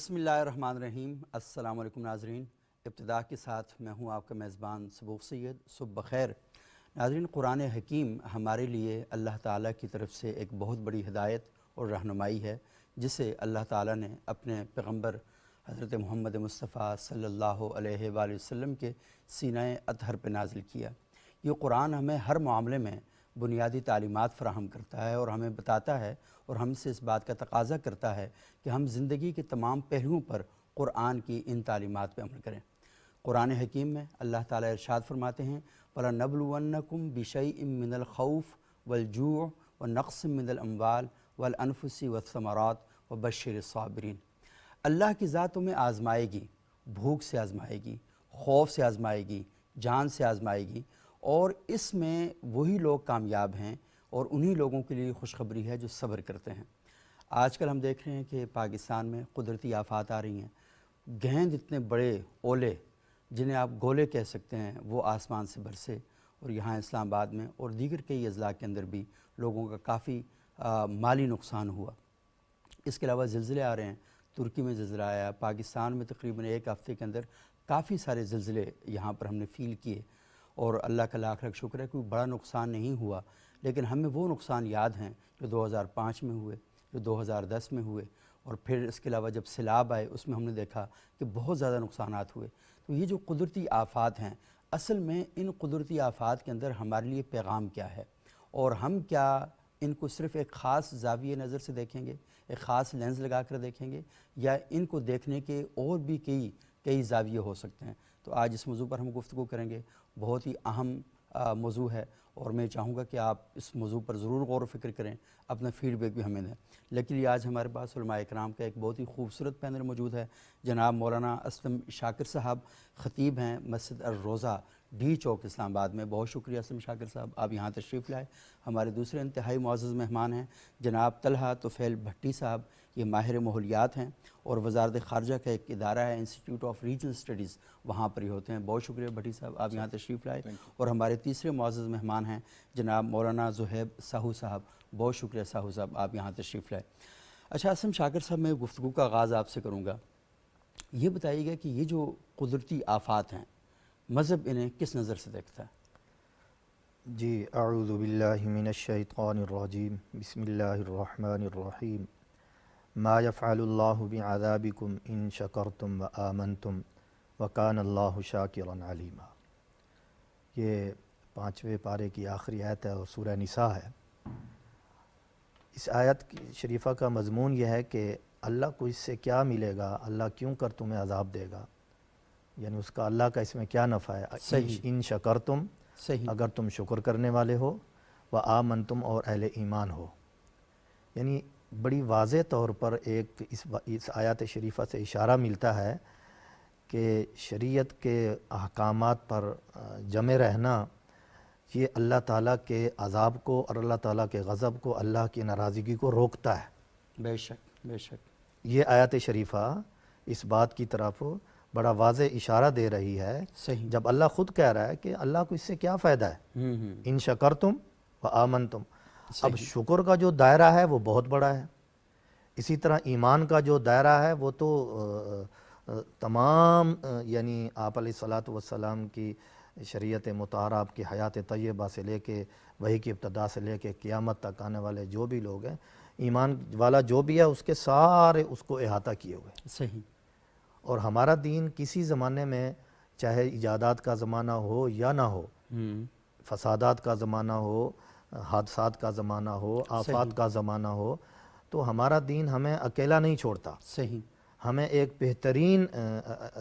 بسم اللہ الرحمن الرحیم۔ السلام علیکم ناظرین، ابتدا کے ساتھ میں ہوں آپ کا میزبان سبوق سید۔ صبح بخیر ناظرین۔ قرآن حکیم ہمارے لیے اللہ تعالیٰ کی طرف سے ایک بہت بڑی ہدایت اور رہنمائی ہے، جسے اللہ تعالیٰ نے اپنے پیغمبر حضرت محمد مصطفیٰ صلی اللہ علیہ وآلہ وسلم کے سینہ اطہر پہ نازل کیا۔ یہ قرآن ہمیں ہر معاملے میں بنیادی تعلیمات فراہم کرتا ہے اور ہمیں بتاتا ہے اور ہم سے اس بات کا تقاضا کرتا ہے کہ ہم زندگی کے تمام پہلوؤں پر قرآن کی ان تعلیمات پہ عمل کریں۔ قرآن حکیم میں اللہ تعالیٰ ارشاد فرماتے ہیں وَلَنَبْلُوَنَّكُمْ بِشَيْءٍ مِّنَ الْخَوْفِ وَالْجُوعِ وَنَقْصٍ مِّنَ الْأَمْوَالِ وَالْأَنفُسِ وَالثَّمَرَاتِ وَبَشِّرِ الصَّابِرِينَ۔ اللہ کی ذات تمہیں آزمائے گی، بھوک سے آزمائے گی، خوف سے آزمائے گی، جان سے آزمائے گی، اور اس میں وہی لوگ کامیاب ہیں اور انہی لوگوں کے لیے خوشخبری ہے جو صبر کرتے ہیں۔ آج کل ہم دیکھ رہے ہیں کہ پاکستان میں قدرتی آفات آ رہی ہیں، گیند اتنے بڑے اولے جنہیں آپ گولے کہہ سکتے ہیں وہ آسمان سے برسے، اور یہاں اسلام آباد میں اور دیگر کئی اضلاع کے اندر بھی لوگوں کا کافی مالی نقصان ہوا۔ اس کے علاوہ زلزلے آ رہے ہیں، ترکی میں زلزلہ آیا، پاکستان میں تقریباً ایک ہفتے کے اندر کافی سارے زلزلے یہاں پر ہم نے فیل کیے، اور اللہ کا لاکھ لاکھ شکر ہے کوئی بڑا نقصان نہیں ہوا، لیکن ہمیں وہ نقصان یاد ہیں جو 2005 میں ہوئے، جو 2010 میں ہوئے، اور پھر اس کے علاوہ جب سیلاب آئے اس میں ہم نے دیکھا کہ بہت زیادہ نقصانات ہوئے۔ تو یہ جو قدرتی آفات ہیں، اصل میں ان قدرتی آفات کے اندر ہمارے لیے پیغام کیا ہے، اور ہم کیا ان کو صرف ایک خاص زاویہ نظر سے دیکھیں گے، ایک خاص لینز لگا کر دیکھیں گے، یا ان کو دیکھنے کے اور بھی کئی زاویے ہو سکتے ہیں۔ تو آج اس موضوع پر ہم گفتگو کریں گے، بہت ہی اہم موضوع ہے، اور میں چاہوں گا کہ آپ اس موضوع پر ضرور غور و فکر کریں، اپنا فیڈ بیک بھی ہمیں دیں۔ لیکن آج ہمارے پاس علماء اکرام کا ایک بہت ہی خوبصورت پینل موجود ہے۔ جناب مولانا اسلم شاکر صاحب خطیب ہیں مسجد الروضہ ڈی چوک اسلام آباد میں۔ بہت شکریہ اسلم شاکر صاحب، آپ یہاں تشریف لائے۔ ہمارے دوسرے انتہائی معزز مہمان ہیں جناب طلحہ طفیل بھٹی صاحب، یہ ماہر ماحولیات ہیں اور وزارت خارجہ کا ایک ادارہ ہے انسٹیٹیوٹ آف ریجنل اسٹڈیز، وہاں پر ہی ہوتے ہیں۔ بہت شکریہ بھٹی صاحب، آپ یہاں تشریف لائے۔ اور ہمارے تیسرے معزز مہمان ہیں جناب مولانا زہیب ساہو صاحب، بہت شکریہ ساہو صاحب، آپ یہاں تشریف لائے۔ اچھا اسلم شاکر صاحب، میں گفتگو کا آغاز آپ سے کروں گا، یہ بتائیے گا کہ یہ جو قدرتی آفات ہیں مذہب انہیں کس نظر سے دیکھتا ہے؟ جی اعوذ باللہ من الشیطان الرجیم، بسم اللہ الرحمن الرحیم۔ ما یفعل اللہ بعذابکم ان شکرتم وآمنتم وکان اللہ شاکرا علیما۔ یہ 5ویں پارے کی آخری آیت ہے اور سورہ نساء ہے۔ اس آیت شریفہ کا مضمون یہ ہے کہ اللہ کو اس سے کیا ملے گا، اللہ کیوں کر تمہیں عذاب دے گا، یعنی اس کا اللہ کا اس میں کیا نفع ہے۔ ان شکرتم، صحیح، اگر تم شکر کرنے والے ہو، وآمنتم اور اہل ایمان ہو، یعنی بڑی واضح طور پر ایک اس آیات شریفہ سے اشارہ ملتا ہے کہ شریعت کے احکامات پر جمع رہنا یہ اللہ تعالیٰ کے عذاب کو اور اللہ تعالیٰ کے غضب کو، اللہ کی ناراضگی کو روکتا ہے۔ بے شک بے شک۔ یہ آیات شریفہ اس بات کی طرف بڑا واضح اشارہ دے رہی ہے، صحیح، جب اللہ خود کہہ رہا ہے کہ اللہ کو اس سے کیا فائدہ ہے، ان شکرتم وآمنتم۔ اب شکر کا جو دائرہ ہے وہ بہت بڑا ہے، اسی طرح ایمان کا جو دائرہ ہے وہ تو تمام، یعنی آپ علیہ الصلاۃ والسلام کی شریعت مطہرہ، آپ کی حیات طیبہ سے لے کے وحی کی ابتدا سے لے کے قیامت تک آنے والے جو بھی لوگ ہیں، ایمان والا جو بھی ہے اس کے سارے اس کو احاطہ کیے ہوئے۔ صحیح، اور ہمارا دین کسی زمانے میں، چاہے ایجادات کا زمانہ ہو یا نہ ہو، فسادات کا زمانہ ہو، حادثات کا زمانہ ہو، آفات کا زمانہ ہو، تو ہمارا دین ہمیں اکیلا نہیں چھوڑتا، صحیح، ہمیں ایک بہترین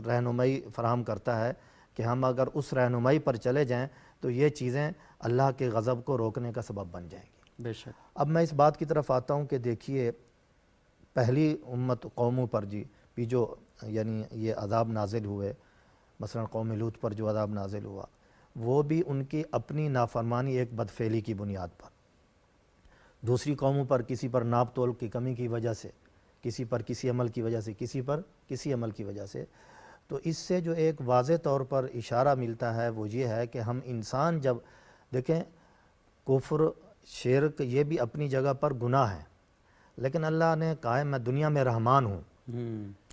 رہنمائی فراہم کرتا ہے کہ ہم اگر اس رہنمائی پر چلے جائیں تو یہ چیزیں اللہ کے غضب کو روکنے کا سبب بن جائیں گی۔ بے شک۔ اب میں اس بات کی طرف آتا ہوں کہ دیکھیے، پہلی امت قوموں پر بھی جو یعنی یہ عذاب نازل ہوئے، مثلا قوم لوط پر جو عذاب نازل ہوا، وہ بھی ان کی اپنی نافرمانی، ایک بدفعلی کی بنیاد پر۔ دوسری قوموں پر کسی پر ناپ تول کی کمی کی وجہ سے، کسی پر کسی عمل کی وجہ سے، کسی پر کسی عمل کی وجہ سے۔ تو اس سے جو ایک واضح طور پر اشارہ ملتا ہے وہ یہ ہے کہ ہم انسان جب دیکھیں، کفر، شرک یہ بھی اپنی جگہ پر گناہ ہے، لیکن اللہ نے کہا ہے میں دنیا میں رحمان ہوں،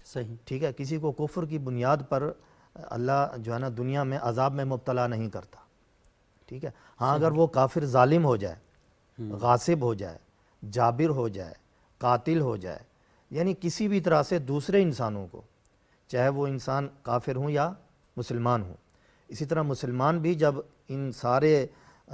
صحیح. ٹھیک ہے، کسی کو کفر کی بنیاد پر اللہ جو ہے نا دنیا میں عذاب میں مبتلا نہیں کرتا. ٹھیک ہے، ہاں اگر وہ کافر ظالم ہو جائے، غاصب ہو جائے، جابر ہو جائے، قاتل ہو جائے، یعنی کسی بھی طرح سے دوسرے انسانوں کو، چاہے وہ انسان کافر ہوں یا مسلمان ہوں، اسی طرح مسلمان بھی جب ان سارے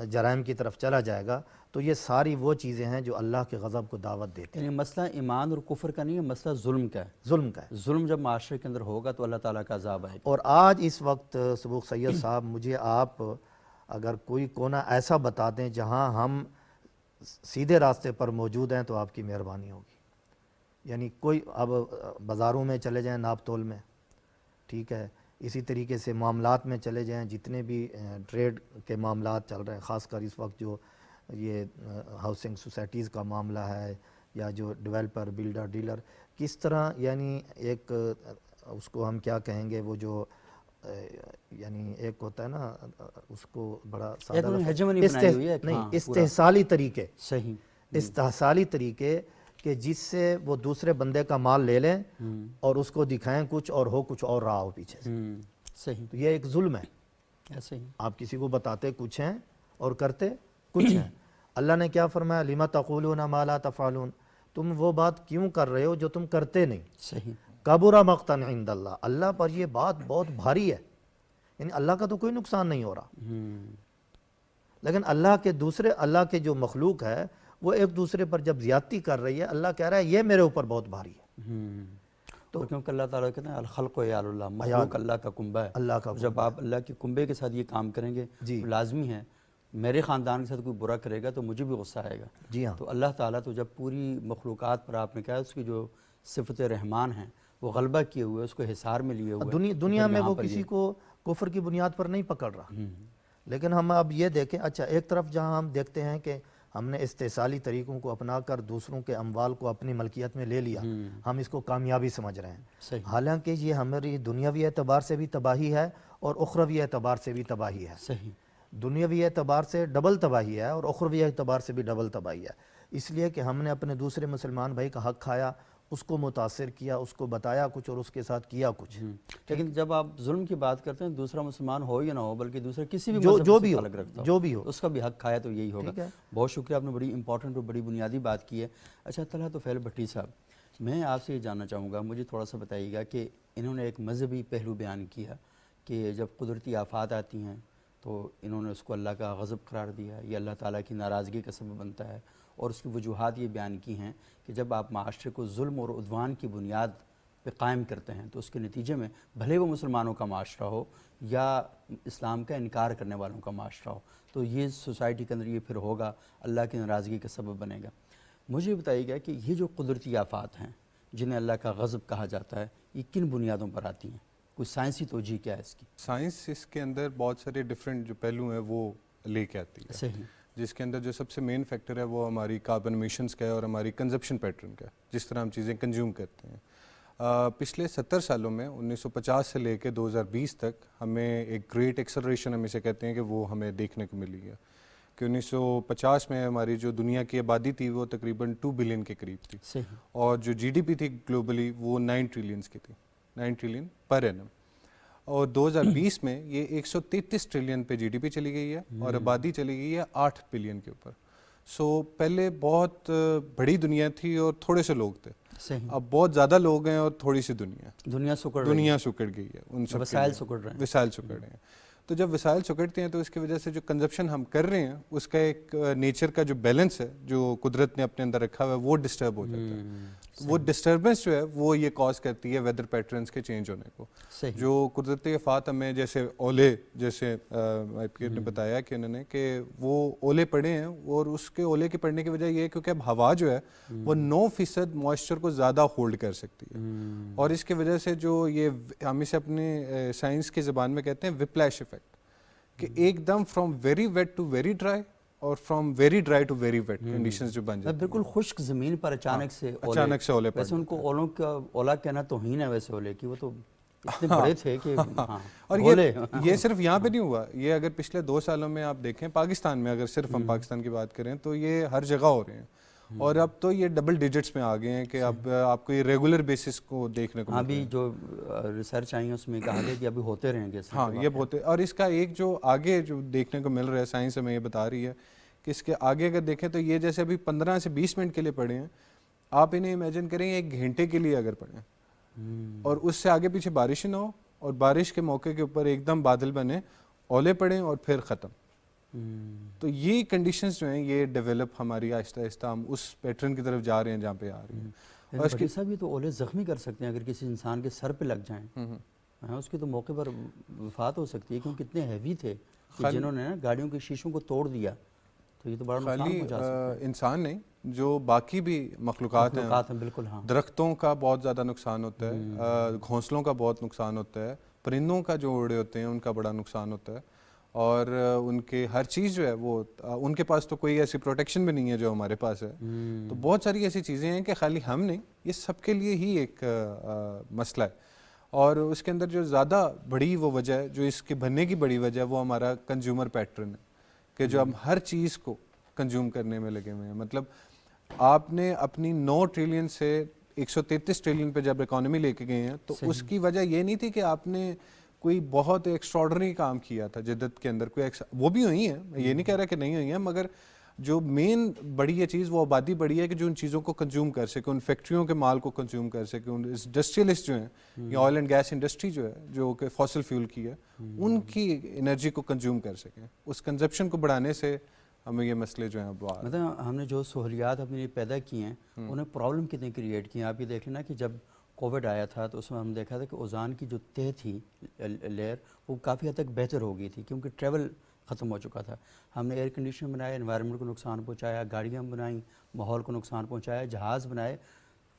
جرائم کی طرف چلا جائے گا تو یہ ساری وہ چیزیں ہیں جو اللہ کے غضب کو دعوت دیتی ہیں. یعنی مسئلہ ایمان اور کفر کا نہیں ہے، مسئلہ ظلم کا ہے. ظلم کا ہے. ظلم جب معاشرے کے اندر ہوگا تو اللہ تعالیٰ کا عذاب آئے گا. اور آج اس وقت سبوق سید صاحب مجھے آپ اگر کوئی کونا ایسا بتا دیں جہاں ہم سیدھے راستے پر موجود ہیں تو آپ کی مہربانی ہوگی. یعنی کوئی اب بازاروں میں چلے جائیں ناپ تول میں، ٹھیک ہے، اسی طریقے سے معاملات میں چلے جائیں، جتنے بھی ٹریڈ کے معاملات چل رہے ہیں، خاص کر اس وقت جو یہ ہاؤسنگ سوسائٹیز کا معاملہ ہے یا جو ڈیولپر بلڈر ڈیلر، کس طرح یعنی ایک اس کو ہم کیا کہیں گے، وہ جو یعنی ایک ہوتا ہے نا اس کو بڑا سادہ استحصالی طریقے، صحیح استحصالی طریقے کہ جس سے وہ دوسرے بندے کا مال لے لیں اور اس کو دکھائیں کچھ اور ہو کچھ اور رہا ہو پیچھے سے. صحیح. تو یہ ایک ظلم ہے. ایسے ہی آپ کسی کو بتاتے کچھ ہیں اور کرتے کچھ ہیں. اللہ نے کیا فرمایا، لما تقولون ما لا تفعلون، تم وہ بات کیوں کر رہے ہو جو تم کرتے نہیں. صحیح. کبر مقتا عند اللہ، اللہ پر یہ بات بہت بھاری ہے. یعنی اللہ کا تو کوئی نقصان نہیں ہو رہا، لیکن اللہ کے جو مخلوق ہے وہ ایک دوسرے پر جب زیادتی کر رہی ہے، اللہ کہہ رہا ہے یہ میرے اوپر بہت بھاری ہے. تو کیونکہ اللہ تعالیٰ کہتے ہیں الخلق عیال اللہ، مخلوق اللہ کا کنبہ ہے. اللہ کا جب آپ اللہ کے کنبے کے ساتھ یہ کام کریں گے تو لازمی ہے میرے خاندان کے ساتھ کوئی برا کرے گا تو مجھے بھی غصہ آئے گا. جی ہاں. تو اللہ تعالیٰ تو جب پوری مخلوقات پر آپ نے کہا اس کی جو صفت رحمان ہیں وہ غلبہ کیے ہوئے، اس کو حصار میں لیے ہوئے، دنیا میں وہ کسی کو کفر کی بنیاد پر نہیں پکڑ رہا. لیکن ہم اب یہ دیکھیں، اچھا ایک طرف جہاں ہم دیکھتے ہیں کہ ہم نے استحصالی طریقوں کو اپنا کر دوسروں کے اموال کو اپنی ملکیت میں لے لیا، ہم اس کو کامیابی سمجھ رہے ہیں، حالانکہ یہ ہماری دنیاوی اعتبار سے بھی تباہی ہے اور اخروی اعتبار سے بھی تباہی ہے. صحیح. دنیاوی اعتبار سے ڈبل تباہی ہے اور اخروی اعتبار سے بھی ڈبل تباہی ہے، اس لیے کہ ہم نے اپنے دوسرے مسلمان بھائی کا حق کھایا، اس کو متاثر کیا، اس کو بتایا کچھ اور اس کے ساتھ کیا کچھ. لیکن جب آپ ظلم کی بات کرتے ہیں، دوسرا مسلمان ہو یا نہ ہو بلکہ دوسرا کسی بھی جو بھی ہو اس کا بھی حق کھایا تو یہی ہوگا. بہت شکریہ، آپ نے بڑی امپورٹنٹ اور بڑی بنیادی بات کی ہے. اچھا طلحہ طفیل بھٹی صاحب، میں آپ سے یہ جاننا چاہوں گا، مجھے تھوڑا سا بتائیے گا کہ انہوں نے ایک مذہبی پہلو بیان کیا کہ جب قدرتی آفات آتی ہیں تو انہوں نے اس کو اللہ کا غضب قرار دیا، یہ اللہ تعالیٰ کی ناراضگی کا سبب بنتا ہے، اور اس کی وجوہات یہ بیان کی ہیں کہ جب آپ معاشرے کو ظلم اور عدوان کی بنیاد پہ قائم کرتے ہیں تو اس کے نتیجے میں بھلے وہ مسلمانوں کا معاشرہ ہو یا اسلام کا انکار کرنے والوں کا معاشرہ ہو تو یہ سوسائٹی کے اندر یہ پھر ہوگا، اللہ کی ناراضگی کا سبب بنے گا. مجھے بتائیے گا کہ یہ جو قدرتی آفات ہیں جنہیں اللہ کا غضب کہا جاتا ہے، یہ کن بنیادوں پر آتی ہیں؟ کوئی سائنسی توجہ کیا ہے اس کی؟ سائنس اس کے اندر بہت سارے ڈیفرنٹ جو پہلو ہیں وہ لے کے آتی ہے. صحیح. جس کے اندر جو سب سے مین فیکٹر ہے وہ ہماری کاربن ایمیشنز کا ہے اور ہماری کنزپشن پیٹرن کا ہے، جس طرح ہم چیزیں کنزیوم کرتے ہیں. پچھلے 70 سالوں میں 1950 سے لے کے 2020 تک ہمیں ایک گریٹ ایکسلریشن ہم اسے کہتے ہیں کہ وہ ہمیں دیکھنے کو ملی ہے کہ 1950 میں ہماری جو دنیا کی آبادی تھی وہ تقریباً 2 بلین کے قریب تھی. صحیح. اور جو جی ڈی پی تھی گلوبلی وہ 9 ٹریلینز کی تھی، 9 ٹریلین پر اینم. اور 2020 میں یہ 133 ٹریلین پہ جی ڈی پی چلی گئی ہے اور آبادی چلی گئی ہے 8 بلین کے اوپر. سو پہلے بہت بڑی دنیا تھی اور تھوڑے سے لوگ تھے، اب بہت زیادہ لوگ ہیں اور تھوڑی سی دنیا سکڑ گئی ہے، ان سب وسائل سکڑ رہے ہیں. تو جب وسائل سکڑتے ہیں تو اس کی وجہ سے جو کنزپشن ہم کر رہے ہیں اس کا ایک نیچر کا جو بیلنس ہے جو قدرت نے اپنے اندر رکھا ہوا ہے وہ ڈسٹرب ہو جاتا ہے. وہ ڈسٹربنس جو ہے وہ یہ کاز کرتی ہے ویدر پیٹرنس کے چینج ہونے کو. جو قدرتی آفات ہمیں جیسے اولے، جیسے نے بتایا کہ انہوں نے کہ وہ اولے پڑے ہیں اور اس کے اولے کے پڑنے کی وجہ یہ ہے کیونکہ اب ہوا جو ہے وہ 9% موئسچر کو زیادہ ہولڈ کر سکتی ہے، اور اس کی وجہ سے جو یہ ہم اسے اپنے سائنس کی زبان میں کہتے ہیں وپلیش ایفیکٹ، کہ ایک دم from very wet to very dry اور from very dry to very wet conditions جو بن جاتی ہیں. بالکل خشک زمین پر اچانک سے اولے پڑ، ویسے ان کو اولوں کا اولا کہنا توہین ہے ویسے اولے کی، وہ تو اتنے بڑے تھے کہ اور یہ صرف یہاں پہ نہیں ہوا، یہ اگر پچھلے 2 سالوں میں آپ دیکھیں پاکستان میں، اگر صرف ہم پاکستان کی بات کریں تو یہ ہر جگہ ہو رہے ہیں. اور اب تو یہ ڈبل ڈیجٹس میں آ گئے ہیں کہ اب آپ کو یہ ریگولر بیسس کو دیکھنے کو ابھی جو ریسرچ آئی ہے اس میں کہا گیا کہ ابھی ہوتے رہیں گے. ہاں یہ بہت ہے. اور اس کا ایک جو آگے جو دیکھنے کو مل رہا ہے، سائنس ہمیں یہ بتا رہی ہے کہ اس کے آگے اگر دیکھیں تو یہ جیسے ابھی 15 سے 20 منٹ کے لیے پڑھے ہیں، آپ انہیں امیجن کریں 1 گھنٹے کے لیے اگر پڑھیں اور اس سے آگے پیچھے بارش نہ ہو اور بارش کے موقع کے اوپر ایک دم بادل بنے، اولے پڑیں اور پھر ختم. تو یہ کنڈیشنز جو ہیں یہ ڈیولپ ہماری آہستہ آہستہ ہم اس پیٹرن کی طرف جا رہے ہیں جہاں پہ آ رہی ہیں. اور بھٹی صاحب یہ تو اولے زخمی کر سکتے ہیں اگر کسی انسان کے سر پہ لگ جائیں. اس کے تو موقع پر وفات ہو سکتی ہے کیونکہ اتنے ہیوی تھے کہ جنہوں نے گاڑیوں کے شیشوں کو توڑ دیا. تو یہ تو بڑا نقصان پہنچا سکتا ہے. انسان نہیں، جو باقی بھی مخلوقات ہیں، بالکل ہاں، درختوں کا بہت زیادہ نقصان ہوتا ہے، گھونسلوں کا بہت نقصان ہوتا ہے، پرندوں کا جو اڑے ہوتے ہیں ان کا بڑا نقصان ہوتا ہے، اور ان کے ہر چیز جو ہے وہ ان کے پاس تو کوئی ایسی پروٹیکشن بھی نہیں ہے جو ہمارے پاس ہے. تو بہت ساری ایسی چیزیں ہیں کہ خالی ہم نہیں، یہ سب کے لیے ہی ایک مسئلہ ہے. اور اس کے اندر جو زیادہ بڑی وہ وجہ ہے، جو اس کے بننے کی بڑی وجہ ہے، وہ ہمارا کنزیومر پیٹرن ہے کہ جو ہم ہر چیز کو کنزیوم کرنے میں لگے ہوئے ہیں. مطلب آپ نے اپنی 9 ٹریلین سے 133 ٹریلین پہ جب اکانومی لے کے گئے ہیں تو اس کی وجہ یہ نہیں تھی کہ آپ نے کوئی بہت ایکسٹراڈنری کام کیا تھا جدت کے اندر، کوئی وہ بھی ہوئی ہیں، میں یہ نہیں کہہ رہا کہ نہیں ہوئی ہیں، مگر جو مین بڑی یہ چیز وہ آبادی بڑی ہے کہ جو ان چیزوں کو کنزیوم کر سکے، ان فیکٹریوں کے مال کو کنزیوم کر سکے. ان انڈسٹریلسٹ جو ہیں یا آئل اینڈ گیس انڈسٹری جو ہے جو کہ فاسل فیول کی ہے، ان کی انرجی کو کنزیوم کر سکیں. اس کنزپشن کو بڑھانے سے ہمیں یہ مسئلے جو ہیں اب مطلب ہم نے جو سہولیات اپنے لیے پیدا کی ہیں انہیں پرابلم کتنے کریٹ کی ہیں. آپ یہ دیکھ لینا کہ جب کووڈ آیا تھا تو اس میں ہم دیکھا تھا کہ اوزان کی جو تہ تھی لیئر وہ کافی حد تک بہتر ہو گئی تھی کیونکہ ٹریول ختم ہو چکا تھا. ہم نے ایئر کنڈیشن بنائے، انوائرمنٹ کو نقصان پہنچایا، گاڑیاں بنائیں ماحول کو نقصان پہنچایا، جہاز بنائے،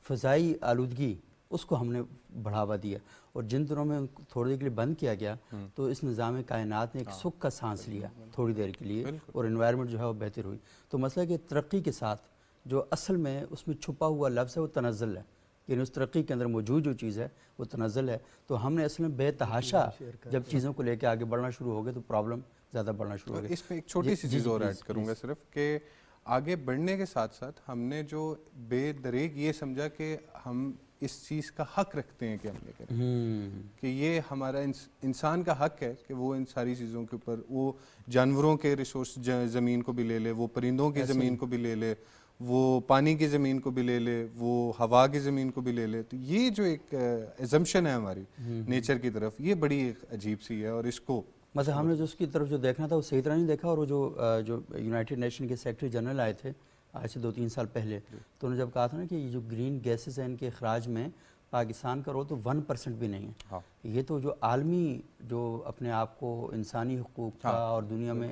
فضائی آلودگی اس کو ہم نے بڑھاوا دیا. اور جن دنوں میں تھوڑی دیر کے لیے بند کیا گیا تو اس نظام کائنات نے ایک سکھ کا سانس لیا تھوڑی دیر کے لیے اور انوائرمنٹ جو ہے وہ بہتر ہوئی. تو مسئلہ کہ ترقی کے ساتھ جو اصل میں اس میں چھپا ہوا لفظ ہے وہ تنزل ہے، یعنی اس ترقی کے اندر موجود جو چیز ہے وہ تنزل ہے. تو ہم نے اصل میں بے تحاشا جب چیزوں کو لے کے آگے بڑھنا شروع ہو گئے تو پرابلم زیادہ بڑھنا شروع ہو گئی. اس میں ایک چھوٹی سی چیز اور ایڈ کروں گا صرف کہ آگے بڑھنے کے ساتھ ساتھ ہم نے جو بے دریغ یہ سمجھا کہ ہم اس چیز کا حق رکھتے ہیں کہ ہم یہ کریں، کہ یہ ہمارا انسان کا حق ہے کہ وہ ان ساری چیزوں کے اوپر وہ جانوروں کے ریسورس زمین کو بھی لے لے، وہ پرندوں کی زمین کو بھی لے لے، وہ پانی کی زمین کو بھی لے لے، وہ ہوا کی زمین کو بھی لے لے. تو یہ جو ایک ایزمپشن ہے ہماری نیچر کی طرف، یہ بڑی ایک عجیب سی ہے. اور اس کو مطلب ہم نے جو اس کی طرف جو دیکھنا تھا وہ صحیح طرح نہیں دیکھا. اور وہ جو یونائٹڈ نیشن کے سیکرٹری جنرل آئے تھے آج سے 2-3 سال پہلے، تو انہوں نے جب کہا تھا نا کہ یہ جو گرین گیسز ہیں ان کے اخراج میں پاکستان کا رول تو 1% بھی نہیں ہے. یہ تو جو عالمی جو اپنے آپ کو انسانی حقوق کا اور دنیا میں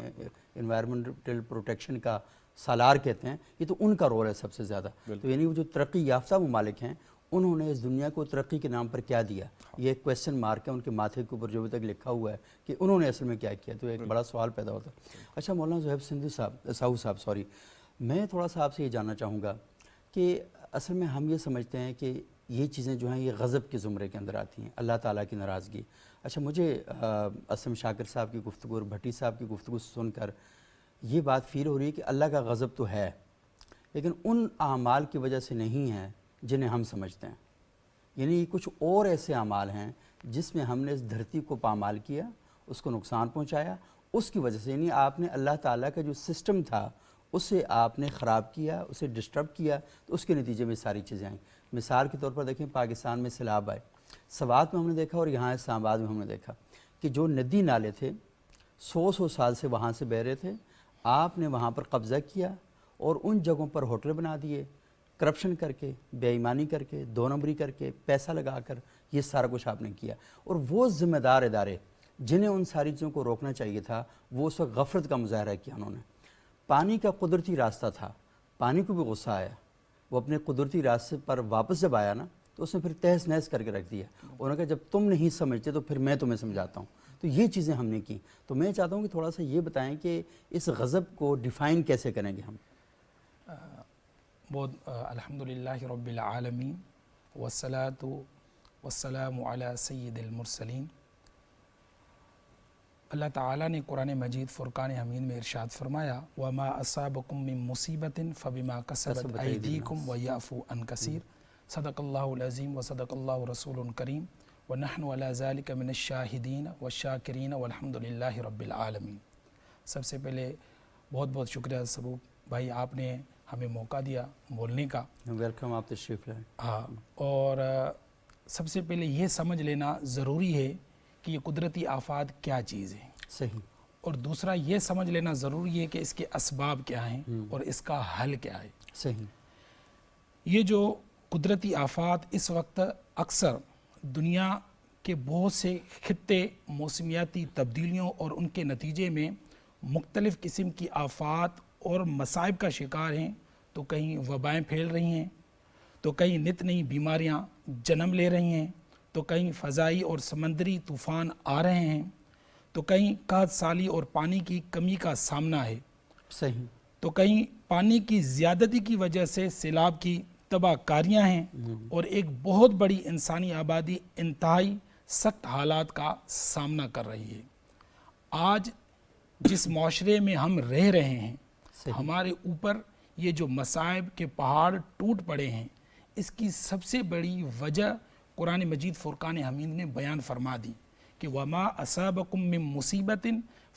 انوائرمنٹل پروٹیکشن کا سالار کہتے ہیں، یہ تو ان کا رول ہے سب سے زیادہ. تو یعنی وہ جو ترقی یافتہ ممالک ہیں انہوں نے اس دنیا کو ترقی کے نام پر کیا دیا، یہ ایک کویسچن مارک ہے ان کے ماتھے کے اوپر جو ابھی تک لکھا ہوا ہے کہ انہوں نے اصل میں کیا کیا. تو ایک بڑا سوال پیدا ہوتا ہے. اچھا مولانا زہیب سندھی صاحب میں تھوڑا سا آپ سے یہ جاننا چاہوں گا کہ اصل میں ہم یہ سمجھتے ہیں کہ یہ چیزیں جو ہیں یہ غضب کے زمرے کے اندر آتی ہیں، اللہ تعالیٰ کی ناراضگی. اچھا مجھے اسلم شاکر صاحب کی گفتگو اور بھٹی صاحب کی گفتگو سن کر یہ بات فیل ہو رہی ہے کہ اللہ کا غضب تو ہے لیکن ان اعمال کی وجہ سے نہیں ہے جنہیں ہم سمجھتے ہیں. یعنی کچھ اور ایسے اعمال ہیں جس میں ہم نے اس دھرتی کو پامال کیا، اس کو نقصان پہنچایا، اس کی وجہ سے. یعنی آپ نے اللہ تعالیٰ کا جو سسٹم تھا اسے آپ نے خراب کیا، اسے ڈسٹرب کیا، تو اس کے نتیجے میں ساری چیزیں آئیں. مثال کے طور پر دیکھیں پاکستان میں سیلاب آئے، سوات میں ہم نے دیکھا اور یہاں اسلام آباد میں ہم نے دیکھا کہ جو ندی نالے تھے 100 سال سے وہاں سے بہ رہے تھے، آپ نے وہاں پر قبضہ کیا اور ان جگہوں پر ہوٹل بنا دیے، کرپشن کر کے، بے ایمانی کر کے، 2 نمبری کر کے، پیسہ لگا کر، یہ سارا کچھ آپ نے کیا. اور وہ ذمہ دار ادارے جنہیں ان ساری چیزوں کو روکنا چاہیے تھا وہ اس وقت غفلت کا مظاہرہ کیا انہوں نے. پانی کا قدرتی راستہ تھا، پانی کو بھی غصہ آیا، وہ اپنے قدرتی راستے پر واپس جب آیا نا تو اس نے پھر تہس نہس کر کے رکھ دیا. انہوں نے کہا جب تم نہیں سمجھتے تو پھر میں تمہیں سمجھاتا ہوں. تو یہ چیزیں ہم نے کی. تو میں چاہتا ہوں کہ تھوڑا سا یہ بتائیں کہ اس غضب کو ڈیفائن کیسے کریں گے ہم. بہت الحمدللہ رب العالمین والصلاة والسلام علی سید المرسلین. اللہ تعالیٰ نے قرآن مجید فرقان حمید میں ارشاد فرمایا وما اصابکم من مصیبت فبما کسبت ایدیکم ویعفو عن کثیر صدق اللہ العظیم وصدق اللہ رسول کریم ونحن علی ذلک من الشاہدین والشاکرین والحمد للہ رب العالمین۔ سب سے پہلے بہت بہت شکریہ سبوق بھائی، آپ نے ہمیں موقع دیا بولنے کا۔ ویلکم، آپ تشریف لائیں۔ ہاں، اور سب سے پہلے یہ سمجھ لینا ضروری ہے کہ یہ قدرتی آفات کیا چیز ہے، صحیح، اور دوسرا یہ سمجھ لینا ضروری ہے کہ اس کے اسباب کیا ہیں اور اس کا حل کیا ہے۔ صحیح، یہ جو قدرتی آفات اس وقت اکثر دنیا کے بہت سے خطے موسمیاتی تبدیلیوں اور ان کے نتیجے میں مختلف قسم کی آفات اور مصائب کا شکار ہیں، تو کہیں وبائیں پھیل رہی ہیں، تو کہیں نت نئی بیماریاں جنم لے رہی ہیں، تو کہیں فضائی اور سمندری طوفان آ رہے ہیں، تو کہیں قحط سالی اور پانی کی کمی کا سامنا ہے، صحیح، تو کہیں پانی کی زیادتی کی وجہ سے سیلاب کی تباہ کاریاں ہیں، اور ایک بہت بڑی انسانی آبادی انتہائی سخت حالات کا سامنا کر رہی ہے۔ آج جس معاشرے میں ہم رہ رہے ہیں، صحیح، ہمارے اوپر یہ جو مصائب کے پہاڑ ٹوٹ پڑے ہیں، اس کی سب سے بڑی وجہ قرآن مجید فرقان حمید نے بیان فرما دی کہ وما اصابکم من مصیبت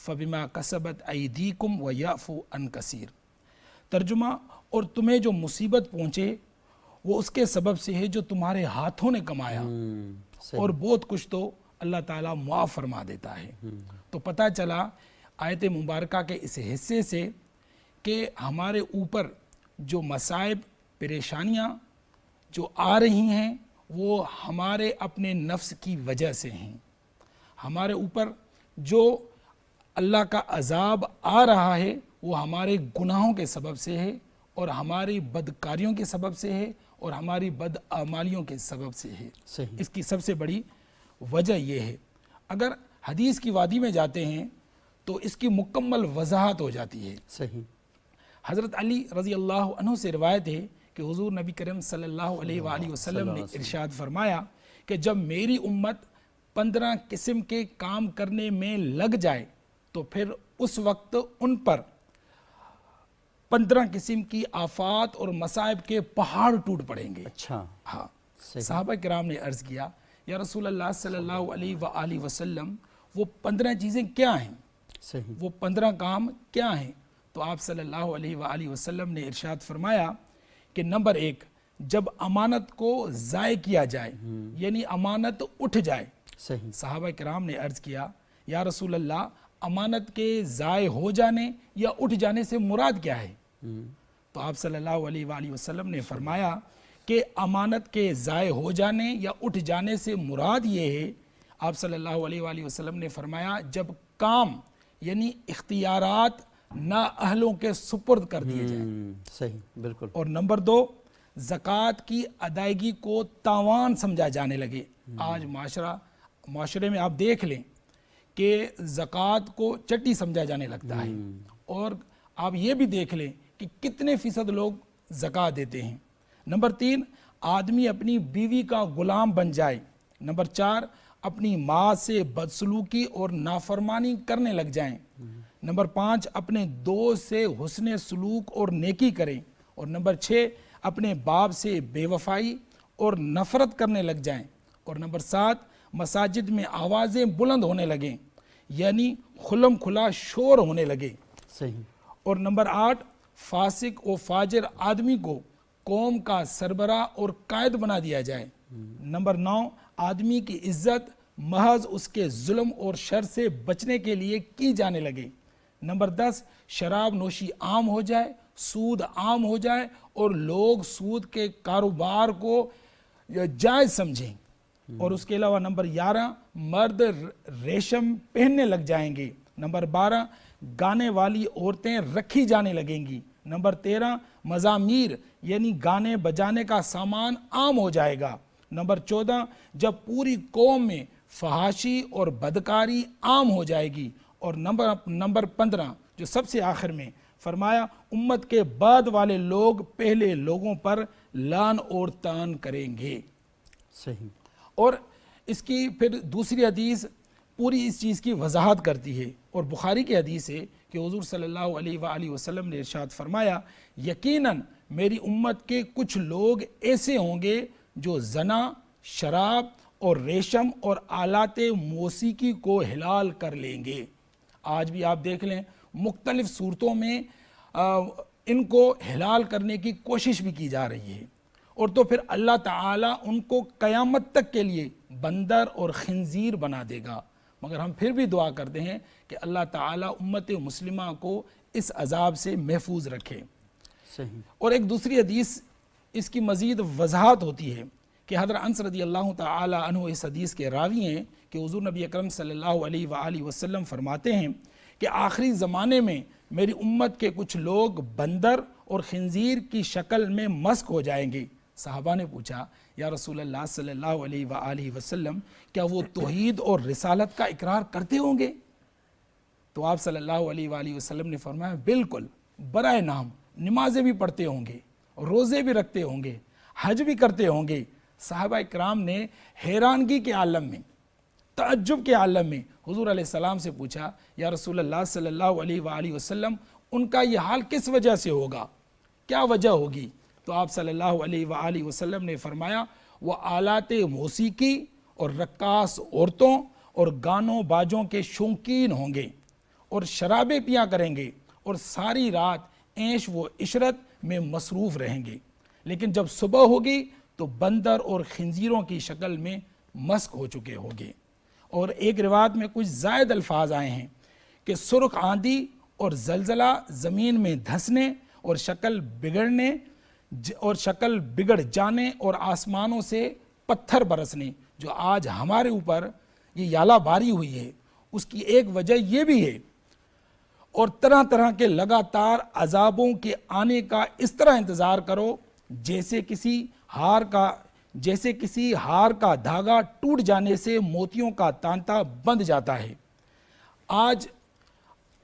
فبما کسبت ایدیکم ویعفو عن کثیر۔ ترجمہ، اور تمہیں جو مصیبت پہنچے وہ اس کے سبب سے ہے جو تمہارے ہاتھوں نے کمایا، اور بہت کچھ تو اللہ تعالیٰ معاف فرما دیتا ہے۔ تو پتہ چلا آیت مبارکہ کے اس حصے سے کہ ہمارے اوپر جو مصائب پریشانیاں جو آ رہی ہیں وہ ہمارے اپنے نفس کی وجہ سے ہیں۔ ہمارے اوپر جو اللہ کا عذاب آ رہا ہے وہ ہمارے گناہوں کے سبب سے ہے، اور ہماری بدکاریوں کے سبب سے ہے، اور ہماری بدعمالیوں کے سبب سے ہے۔ صحیح، اس کی سب سے بڑی وجہ یہ ہے۔ اگر حدیث کی وادی میں جاتے ہیں تو اس کی مکمل وضاحت ہو جاتی ہے۔ صحیح، حضرت علی رضی اللہ عنہ سے روایت ہے کہ حضور نبی کریم صلی اللہ علیہ وآلہ وسلم نے ارشاد فرمایا کہ جب میری امت 15 قسم کے کام کرنے میں لگ جائے تو پھر اس وقت ان پر 15 قسم کی آفات اور مصائب کے پہاڑ ٹوٹ پڑیں گے۔ اچھا، ہاں، صحیح، صحابہ کرام نے عرض کیا یا رسول اللہ صلی اللہ علیہ وآلہ وسلم وہ 15 چیزیں کیا ہیں، صحیح، وہ 15 کام کیا ہیں؟ تو آپ صلی اللہ علیہ وآلہ وسلم نے ارشاد فرمایا کہ نمبر 1، جب امانت کو ضائع کیا جائے، یعنی امانت اٹھ جائے۔ صحیح، صحابہ کرام نے عرض کیا یا رسول اللہ امانت کے ضائع ہو جانے یا اٹھ جانے سے مراد کیا ہے؟ تو آپ صلی اللہ علیہ وآلہ وسلم نے فرمایا کہ امانت کے ضائع ہو جانے یا اٹھ جانے سے مراد یہ ہے، آپ صلی اللہ علیہ وآلہ وسلم نے فرمایا جب کام یعنی اختیارات نااہلوں کے سپرد کر دیے جائیں۔ صحیح، بالکل، اور نمبر 2، زکوٰۃ کی ادائیگی کو تاوان سمجھا جانے لگے۔ آج معاشرے میں آپ دیکھ لیں کہ زکوٰۃ کو چٹی سمجھا جانے لگتا ہے، اور آپ یہ بھی دیکھ لیں کہ کتنے فیصد لوگ زکوٰۃ دیتے ہیں۔ نمبر 3، آدمی اپنی بیوی کا غلام بن جائے۔ نمبر 4، اپنی ماں سے بدسلوکی اور نافرمانی کرنے لگ جائیں۔ نمبر 5، اپنے دوست سے حسن سلوک اور نیکی کریں۔ اور نمبر 6، اپنے باپ سے بے وفائی اور نفرت کرنے لگ جائیں۔ اور نمبر 7، مساجد میں آوازیں بلند ہونے لگیں، یعنی کھلم کھلا شور ہونے لگے۔ صحیح، اور نمبر 8، فاسق و فاجر آدمی کو قوم کا سربراہ اور قائد بنا دیا جائے۔ نمبر 9، آدمی کی عزت محض اس کے ظلم اور شر سے بچنے کے لیے کی جانے لگے۔ نمبر 10، شراب نوشی عام ہو جائے، سود عام ہو جائے، اور لوگ سود کے کاروبار کو جائز سمجھیں۔ اور اس کے علاوہ نمبر 11، مرد ریشم پہننے لگ جائیں گے۔ نمبر 12، گانے والی عورتیں رکھی جانے لگیں گی۔ نمبر 13، مزامیر یعنی گانے بجانے کا سامان عام ہو جائے گا۔ نمبر 14، جب پوری قوم میں فحاشی اور بدکاری عام ہو جائے گی۔ اور نمبر 15 جو سب سے آخر میں فرمایا، امت کے بعد والے لوگ پہلے لوگوں پر لعن اور طعن کریں گے۔ صحیح، اور اس کی پھر دوسری حدیث پوری اس چیز کی وضاحت کرتی ہے، اور بخاری کی حدیث ہے کہ حضور صلی اللہ علیہ وآلہ وسلم نے ارشاد فرمایا یقیناً میری امت کے کچھ لوگ ایسے ہوں گے جو زنا، شراب اور ریشم اور آلات موسیقی کو حلال کر لیں گے۔ آج بھی آپ دیکھ لیں مختلف صورتوں میں ان کو حلال کرنے کی کوشش بھی کی جا رہی ہے، اور تو پھر اللہ تعالیٰ ان کو قیامت تک کے لیے بندر اور خنزیر بنا دے گا۔ مگر ہم پھر بھی دعا کرتے ہیں کہ اللہ تعالیٰ امت مسلمہ کو اس عذاب سے محفوظ رکھے۔ صحیح۔ اور اور ایک دوسری حدیث اس کی مزید وضاحت ہوتی ہے کہ حضرت انس رضی اللہ تعالی عنہ اس حدیث کے راوی ہیں کہ حضور نبی اکرم صلی اللہ علیہ وآلہ وسلم فرماتے ہیں کہ آخری زمانے میں میری امت کے کچھ لوگ بندر اور خنزیر کی شکل میں مسخ ہو جائیں گے۔ صحابہ نے پوچھا یا رسول اللہ صلی اللہ علیہ وآلہ وسلم کیا وہ توحید اور رسالت کا اقرار کرتے ہوں گے؟ تو آپ صلی اللہ علیہ وآلہ وسلم نے فرمایا بالکل، برائے نام نمازیں بھی پڑھتے ہوں گے، روزے بھی رکھتے ہوں گے، حج بھی کرتے ہوں گے۔ صحابہ اکرام نے حیرانگی کے عالم میں، تعجب کے عالم میں حضور علیہ السلام سے پوچھا یا رسول اللہ صلی اللہ علیہ وآلہ وسلم ان کا یہ حال کس وجہ سے ہوگا، کیا وجہ ہوگی؟ تو آپ صلی اللہ علیہ وآلہ وسلم نے فرمایا وہ آلات موسیقی اور رقاص عورتوں اور گانوں باجوں کے شوقین ہوں گے اور شرابیں پیا کریں گے اور ساری رات عیش و عشرت میں مصروف رہیں گے، لیکن جب صبح ہوگی تو بندر اور خنزیروں کی شکل میں مسخ ہو چکے ہوں گے۔ اور ایک روایت میں کچھ زائد الفاظ آئے ہیں کہ سرخ آندھی اور زلزلہ زمین میں دھسنے اور شکل بگڑ جانے اور آسمانوں سے پتھر برسنے، جو آج ہمارے اوپر یہ یالہ باری ہوئی ہے، اس کی ایک وجہ یہ بھی ہے۔ اور طرح طرح کے لگاتار عذابوں کے آنے کا اس طرح انتظار کرو جیسے کسی ہار کا دھاگا ٹوٹ جانے سے موتیوں کا تانتا بند جاتا ہے۔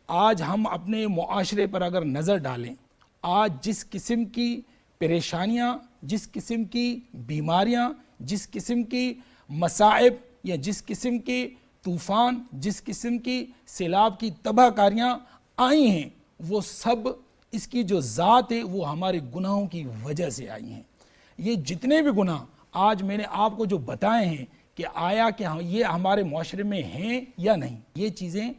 آج ہم اپنے معاشرے پر اگر نظر ڈالیں، آج جس قسم کی پریشانیاں، جس قسم کی بیماریاں، جس قسم کی مصائب یا جس قسم کے طوفان، جس قسم کی سیلاب کی تباہ کاریاں آئی ہیں، وہ سب اس کی جو ذات ہے وہ ہمارے گناہوں کی وجہ سے آئی ہیں۔ یہ جتنے بھی گناہ آج میں نے آپ کو جو بتائے ہیں کہ آیا کہ یہ ہمارے معاشرے میں ہیں یا نہیں، یہ چیزیں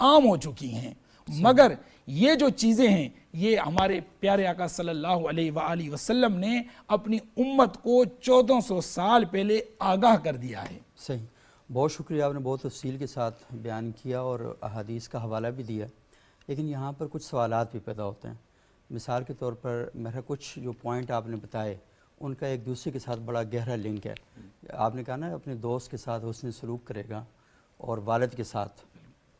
عام ہو چکی ہیں، مگر یہ جو چیزیں ہیں یہ ہمارے پیارے آقا صلی اللہ علیہ وآلہ وسلم نے اپنی امت کو 1400 سال پہلے آگاہ کر دیا ہے۔ صحیح، بہت شکریہ، آپ نے بہت تفصیل کے ساتھ بیان کیا اور احادیث کا حوالہ بھی دیا، لیکن یہاں پر کچھ سوالات بھی پیدا ہوتے ہیں۔ مثال کے طور پر میرا کچھ جو پوائنٹ آپ نے بتائے ان کا ایک دوسرے کے ساتھ بڑا گہرا لنک ہے۔ آپ نے کہا نا اپنے دوست کے ساتھ حسن سلوک کرے گا اور والد کے ساتھ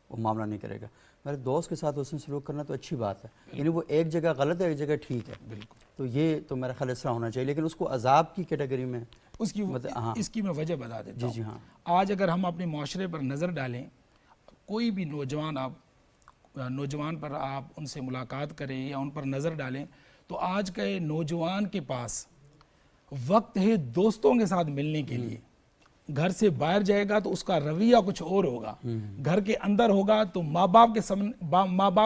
وہ معاملہ نہیں کرے گا۔ میرے دوست کے ساتھ حسن سلوک کرنا تو اچھی بات ہے، یعنی وہ ایک جگہ غلط ہے ایک جگہ ٹھیک ہے، بالکل، تو یہ تو میرا خیال اس طرح ہونا چاہیے، لیکن اس کو عذاب کی کیٹیگری میں اس کی میں وجہ بتا دیتا ہوں۔ جی ہاں، آج اگر ہم اپنے معاشرے پر نظر ڈالیں، کوئی بھی نوجوان پر آپ ان سے ملاقات کریں یا ان پر نظر ڈالیں، تو آج کے نوجوان کے پاس وقت ہے دوستوں کے ساتھ ملنے کے لیے۔ گھر سے باہر جائے گا تو اس کا رویہ کچھ اور ہوگا، گھر کے اندر ہوگا تو ماں باپ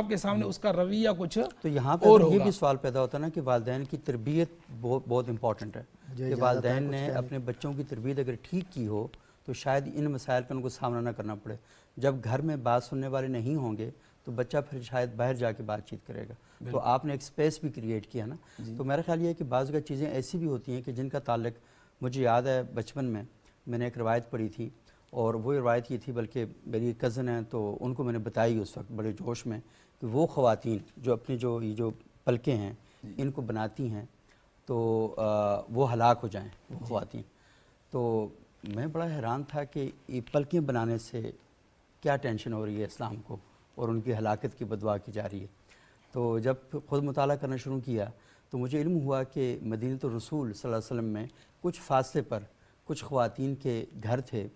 کے سامنے اس کا رویہ کچھ تو یہاں پہ یہ بھی سوال پیدا ہوتا ہے نا کہ والدین کی تربیت بہت امپورٹنٹ ہے، کہ والدین نے اپنے بچوں کی تربیت اگر ٹھیک کی ہو تو شاید ان مسائل کا ان کو سامنا نہ کرنا پڑے۔ جب گھر میں بات سننے والے نہیں ہوں گے تو بچہ پھر شاید باہر جا کے بات چیت کرے گا، تو آپ نے ایک سپیس بھی کریٹ کیا نا۔ تو میرا خیال یہ ہے کہ بعض کا چیزیں ایسی بھی ہوتی ہیں کہ جن کا تعلق، مجھے یاد ہے بچپن میں نے ایک روایت پڑھی تھی، اور وہ روایت یہ تھی، بلکہ میری کزن ہیں تو ان کو میں نے بتائی اس وقت بڑے جوش میں، کہ وہ خواتین جو اپنی یہ جو پلکیں ہیں ان کو بناتی ہیں تو وہ ہلاک ہو جائیں، وہ خواتین۔ تو میں بڑا حیران تھا کہ یہ پلکیں بنانے سے کیا ٹینشن ہو رہی ہے اسلام کو، اور ان کی ہلاکت کی بدعا کی جا رہی ہے۔ تو جب خود مطالعہ کرنا شروع کیا تو مجھے علم ہوا کہ مدینہ الرسول صلی اللہ علیہ وسلم میں کچھ فاصلے پر کچھ خواتین کے گھر تھے،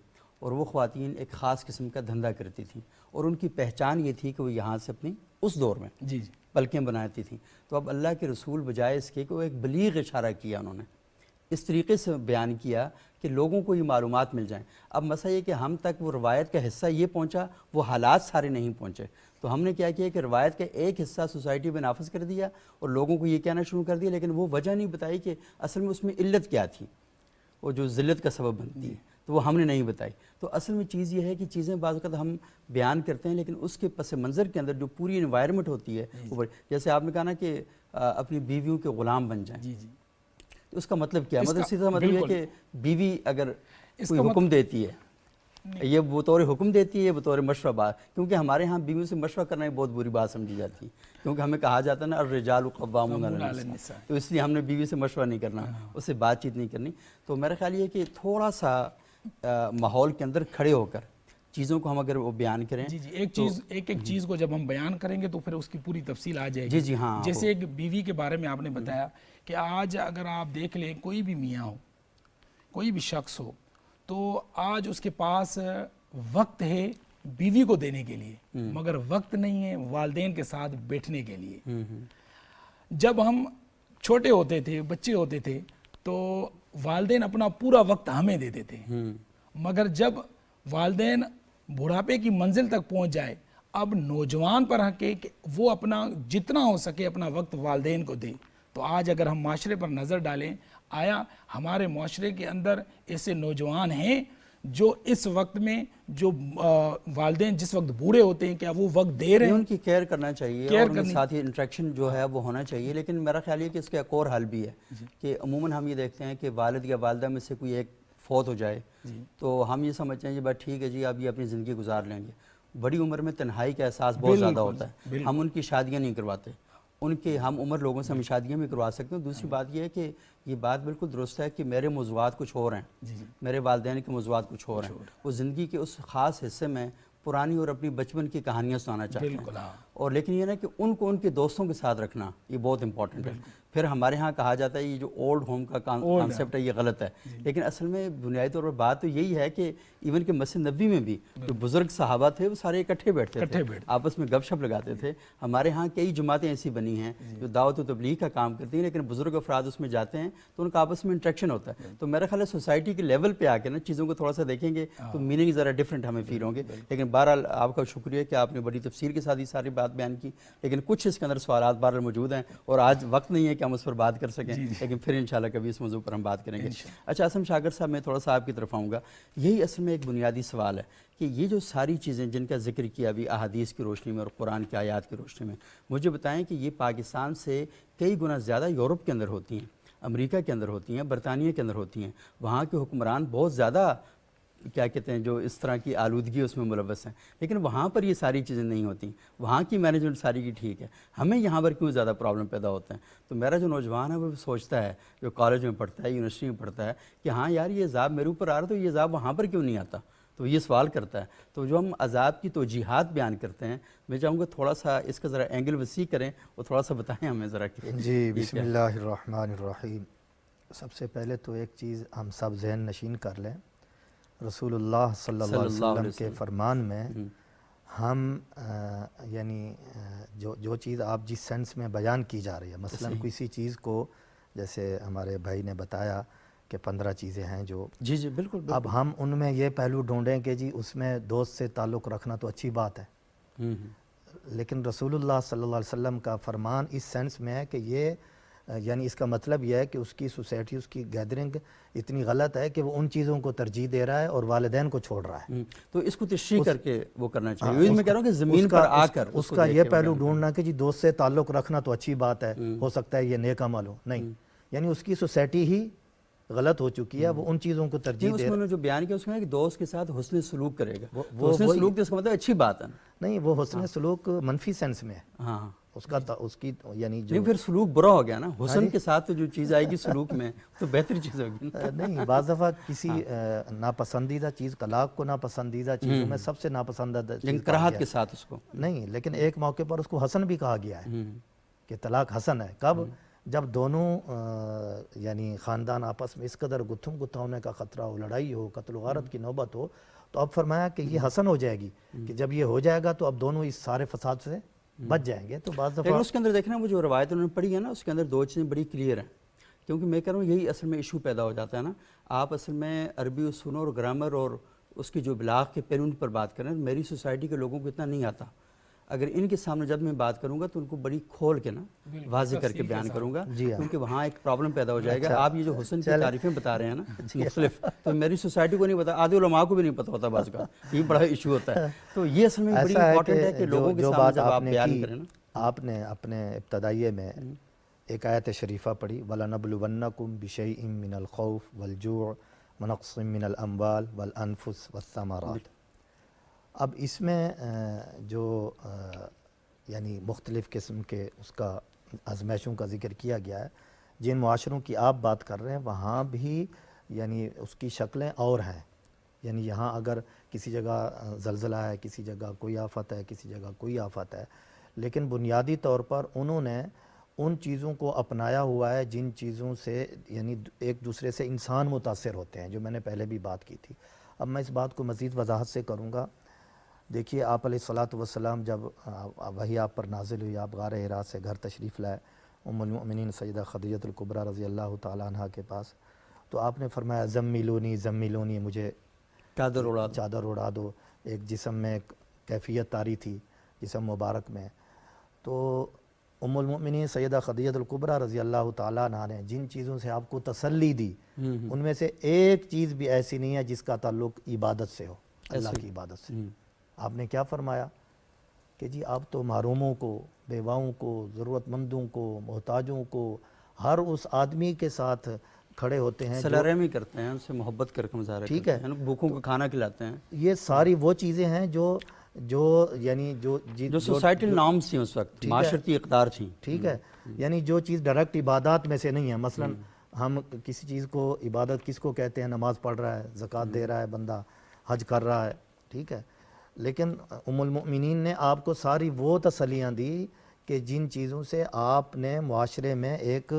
اور وہ خواتین ایک خاص قسم کا دھندا کرتی تھیں، اور ان کی پہچان یہ تھی کہ وہ یہاں سے اپنی اس دور میں پلکیں بناتی تھیں۔ تو اب اللہ کے رسول بجائے اس کے کہ وہ ایک بلیغ اشارہ کیا، انہوں نے اس طریقے سے بیان کیا کہ لوگوں کو یہ معلومات مل جائیں. اب مسئلہ یہ کہ ہم تک وہ روایت کا حصہ یہ پہنچا, وہ حالات سارے نہیں پہنچے. تو ہم نے کیا کیا کہ روایت کا ایک حصہ سوسائٹی میں نافذ کر دیا اور لوگوں کو یہ کہنا شروع کر دیا, لیکن وہ وجہ نہیں بتائی کہ اصل میں اس میں علت کیا تھی, وہ جو ذلت کا سبب بنتی ہے, تو وہ ہم نے نہیں بتائی. تو اصل میں چیز یہ ہے کہ چیزیں بعض اوقات ہم بیان کرتے ہیں لیکن اس کے پس منظر کے اندر جو پوری انوائرمنٹ ہوتی ہے وہ جیسے آپ نے کہا نا کہ اپنی بیویوں کے غلام بن جائیں. تو اس کا مطلب کیا ہے؟ مطلب سیدھا مطلب یہ ہے کہ بیوی اگر کوئی حکم دیتی ہے, یہ بطور حکم دیتی ہے, یہ بطور مشورہ بات, کیونکہ ہمارے ہاں بیویوں سے مشورہ کرنا ایک بہت بری بات سمجھی جاتی ہے, کیونکہ ہمیں کہا جاتا ہے نا الرجال قوامون علی النساء, تو اس لیے ہم نے بیوی سے مشورہ نہیں کرنا, اس سے بات چیت نہیں کرنی. تو میرا خیال یہ ہے کہ تھوڑا سا ماحول کے اندر کھڑے ہو کر چیزوں کو ہم اگر وہ بیان کریں. ایک چیز کو جب ہم بیان کریں گے تو پھر اس کی پوری تفصیل آ جائے گی. جی ہاں, جیسے ایک بیوی کے بارے میں آپ نے بتایا کہ آج اگر آپ دیکھ لیں کوئی بھی میاں ہو, کوئی بھی شخص ہو, تو آج اس کے پاس وقت ہے بیوی کو دینے کے لیے, مگر وقت نہیں ہے والدین کے ساتھ بیٹھنے کے لیے. جب ہم چھوٹے ہوتے تھے, بچے ہوتے تھے, تو والدین اپنا پورا وقت ہمیں دیتے تھے, مگر جب والدین بڑھاپے کی منزل تک پہنچ جائے, اب نوجوان پر حق ہے کہ وہ اپنا جتنا ہو سکے اپنا وقت والدین کو دے. تو آج اگر ہم معاشرے پر نظر ڈالیں, آیا ہمارے معاشرے کے اندر ایسے نوجوان ہیں جو اس وقت میں جو والدین جس وقت بوڑھے ہوتے ہیں کیا وہ وقت دے رہے ہیں؟ ان کی کیئر کرنا چاہیے اور ان کے ساتھ ہی انٹریکشن جو ہے وہ ہونا چاہیے. لیکن میرا خیال یہ کہ اس کا ایک اور حل بھی ہے کہ عموماً ہم یہ دیکھتے ہیں کہ والد یا والدہ میں سے کوئی ایک فوت ہو جائے تو ہم یہ سمجھتے ہیں جی بات ٹھیک ہے جی اب یہ اپنی زندگی گزار لیں گے. بڑی عمر میں تنہائی کا احساس بہت زیادہ ہوتا ہے, ہم ان کی شادیاں نہیں کرواتے, ان کے ہم عمر لوگوں سے ہم شادیاں بھی کروا سکتے ہیں. دوسری بات یہ ہے کہ یہ بات بالکل درست ہے کہ میرے موضوعات کچھ اور ہیں, میرے والدین کے موضوعات کچھ اور ہیں, وہ زندگی کے اس خاص حصے میں پرانی اور اپنی بچپن کی کہانیاں سنانا چاہتے ہیں, اور لیکن یہ نا کہ ان کو ان کے دوستوں کے ساتھ رکھنا یہ بہت امپورٹنٹ ہے. پھر ہمارے ہاں کہا جاتا ہے یہ جو اولڈ ہوم کا کانسیپٹ ہے یہ غلط ہے, لیکن اصل میں بنیادی طور پر بات تو یہی ہے کہ ایون کہ مسجد نبوی میں بھی جو بزرگ صحابہ تھے وہ سارے اکٹھے بیٹھتے تھے, آپس میں گپ شپ لگاتے تھے. ہمارے ہاں کئی جماعتیں ایسی بنی ہیں جو دعوت و تبلیغ کا کام کرتی ہیں, لیکن بزرگ افراد اس میں جاتے ہیں تو ان کا آپس میں انٹریکشن ہوتا ہے. تو میرا خیال ہے سوسائٹی کے لیول پہ آ کے نا چیزوں کو تھوڑا سا دیکھیں گے تو میننگ ذرا ڈفرینٹ ہمیں فیل ہوں گے. لیکن بہرحال آپ کا شکریہ کہ آپ نے بڑی تفصیل کے ساتھ یہ ساری بات بیان کی, لیکن کچھ اس کے اندر سوالات بہرحال موجود ہیں اور آج وقت نہیں ہے کہ ہم اس پر بات کر سکیں, لیکن پھر انشاءاللہ کبھی اس موضوع پر ہم بات کریں گے. اچھا اسم شاکر صاحب, میں تھوڑا سا آپ کی طرف آؤں گا. یہی اصل میں ایک بنیادی سوال ہے کہ یہ جو ساری چیزیں جن کا ذکر کیا ابھی احادیث کی روشنی میں اور قرآن کی آیات کی روشنی میں, مجھے بتائیں کہ یہ پاکستان سے کئی گنا زیادہ یورپ کے اندر ہوتی ہیں, امریکہ کے اندر ہوتی ہیں, برطانیہ کے اندر ہوتی ہیں. وہاں کے حکمران بہت زیادہ کیا کہتے ہیں جو اس طرح کی آلودگی اس میں ملوث ہیں, لیکن وہاں پر یہ ساری چیزیں نہیں ہوتی, وہاں کی مینجمنٹ ساری کی ٹھیک ہے. ہمیں یہاں پر کیوں زیادہ پرابلم پیدا ہوتے ہیں؟ تو میرا جو نوجوان ہے وہ سوچتا ہے, جو کالج میں پڑھتا ہے, یونیورسٹی میں پڑھتا ہے, کہ ہاں یار یہ عذاب میرے اوپر آ رہا تو یہ عذاب وہاں پر کیوں نہیں آتا, تو یہ سوال کرتا ہے. تو جو ہم عذاب کی توجیحات بیان کرتے ہیں, میں چاہوں گا تھوڑا سا اس کا ذرا اینگل وسیع کریں اور تھوڑا سا بتائیں ہمیں ذرا کہ جی بسم اللہ الرحمن الرحیم. سب سے پہلے تو ایک چیز ہم سب ذہن نشین کر لیں, رسول اللہ صلی اللہ علیہ وسلم کے فرمان میں ہم یعنی جو چیز آپ جس سینس میں بیان کی جا رہی ہے, مثلا کسی چیز کو جیسے ہمارے بھائی نے بتایا کہ 15 چیزیں ہیں جو جی بالکل, اب ہم ان میں یہ پہلو ڈھونڈیں کہ جی اس میں دوست سے تعلق رکھنا تو اچھی بات ہے, لیکن رسول اللہ صلی اللہ علیہ وسلم کا فرمان اس سینس میں ہے کہ یہ یعنی اس کا مطلب یہ ہے کہ اس کی سوسائٹی, اس کی گیدرنگ اتنی غلط ہے کہ وہ ان چیزوں کو ترجیح دے رہا ہے اور والدین کو چھوڑ رہا ہے. تو اس کو تشریح کر کے وہ کرنا چاہیے. میں کہہ رہا ہوں کہ زمین پر آ کر اس کا یہ پہلو ڈھونڈنا کہ جی دوست سے تعلق رکھنا تو اچھی بات ہے, ہو سکتا ہے یہ نیک عمل ہو, نہیں, یعنی اس کی سوسائٹی ہی غلط ہو چکی ہے, وہ ان چیزوں کو ترجیح دے. اس میں جو بیان کیا اس میں کہ دوست کے ساتھ حسن سلوک کرے گا, حسن سلوک اس کا مطلب اچھی بات ہے نہیں, وہ حسن سلوک منفی سینس میں ہے. ہاں اس کی یعنی جو پھر سلوک برا ہو گیا نا, حسن کے ساتھ جو چیز آئے گی سلوک میں تو بہتر چیز ہوگی. نہیں, بعض دفعہ کسی ناپسندیدہ چیز, طلاق کو ناپسندیدہ چیزوں میں سب سے ناپسندیدہ چیز کراہت کے ساتھ اس کو نہیں, لیکن ایک موقع پر اس کو حسن بھی کہا گیا ہے کہ طلاق حسن ہے. کب؟ جب دونوں یعنی خاندان آپس میں اس قدر گتھم گتھا ہونے کا خطرہ ہو, لڑائی ہو, قتل و غارت کی نوبت ہو, تو اب فرمایا کہ یہ حسن ہو جائے گی کہ جب یہ ہو جائے گا تو اب دونوں اس سارے فساد سے بچ جائیں گے. تو بعض دفعہ اس کے اندر دیکھنا وہ جو روایت انہوں نے پڑھی ہے نا, اس کے اندر دو چیزیں بڑی کلیئر ہیں کیونکہ میں کہہ رہا ہوں یہی اصل میں ایشو پیدا ہو جاتا ہے نا. آپ اصل میں عربی سنو اور گرامر اور اس کی جو بلاغ کے پہلو پر بات کریں. میری سوسائٹی کے لوگوں کو اتنا نہیں آتا. اگر ان کے سامنے جب میں بات کروں گا تو ان کو بڑی کھول کے نا واضح کر کے بیان کروں گا, کیونکہ وہاں ایک پرابلم پیدا ہو جائے گا. آپ یہ جو حسن کی تعریفیں بتا رہے ہیں نا مختلف, تو میری سوسائٹی کو نہیں پتا, آدھے علماء کو بھی نہیں پتہ ہوتا بعض کا. یہ بڑا ایشو ہوتا ہے. تو یہ اصل میں بڑی امپورٹنٹ ہے کہ لوگوں کے سامنے جب آپ بیان کریں نا. آپ نے اپنے ابتدائیے میں ایک آیت شریفہ پڑھی, وَلَنَبْلُوَنَّكُمْ بِشَيْءٍ مِّنَ الْخَوْفِ وَالْجُوعِ وَنَقْصٍ مِّنَ الْأَمْوَالِ وَالْأَنفُسِ وَالثَّمَرَاتِ. اب اس میں جو یعنی مختلف قسم کے اس کا آزمائشوں کا ذکر کیا گیا ہے. جن معاشروں کی آپ بات کر رہے ہیں وہاں بھی یعنی اس کی شکلیں اور ہیں. یعنی یہاں اگر کسی جگہ زلزلہ ہے, کسی جگہ کوئی آفت ہے, کسی جگہ کوئی آفت ہے, لیکن بنیادی طور پر انہوں نے ان چیزوں کو اپنایا ہوا ہے جن چیزوں سے یعنی ایک دوسرے سے انسان متاثر ہوتے ہیں, جو میں نے پہلے بھی بات کی تھی. اب میں اس بات کو مزید وضاحت سے کروں گا. دیکھیے آپ علیہ الصلاۃ والسلام جب وحی آپ پر نازل ہوئی, آپ غار حرا سے گھر تشریف لائے ام المؤمنین سیدہ خدیجہ الکبریٰ رضی اللہ تعالیٰ عنہ کے پاس, تو آپ نے فرمایا زمیلونی زمیلونی, مجھے چادر اڑا دو. ایک جسم میں ایک کیفیت طاری تھی جسم مبارک میں. تو ام المؤمنین سیدہ خدیجہ الکبریٰ رضی اللہ تعالیٰ عنہ نے جن چیزوں سے آپ کو تسلی دی ان میں سے ایک چیز بھی ایسی نہیں ہے جس کا تعلق عبادت سے ہو, اللہ کی عبادت سے. آپ نے کیا فرمایا کہ جی آپ تو محروموں کو, بیواؤں کو, ضرورت مندوں کو, محتاجوں کو, ہر اس آدمی کے ساتھ کھڑے ہوتے ہیں, صلہ رحمی کرتے ہیں, ان سے محبت کر کے مظاہرہ ٹھیک کرتے ہیں, بھوکوں کو کھانا کھلاتے ہیں. یہ ساری وہ چیزیں ہیں جو یعنی جو سوسائٹل نارمز تھیں اس وقت, معاشرتی اقدار تھیں. ٹھیک ہے, یعنی جو چیز ڈائریکٹ عبادات میں سے نہیں ہے. مثلا ہم کسی چیز کو عبادت کس کو کہتے ہیں؟ نماز پڑھ رہا ہے, زکوٰۃ دے رہا ہے بندہ, حج کر رہا ہے, ٹھیک ہے. لیکن ام المؤمنین نے آپ کو ساری وہ تسلیاں دی کہ جن چیزوں سے آپ نے معاشرے میں ایک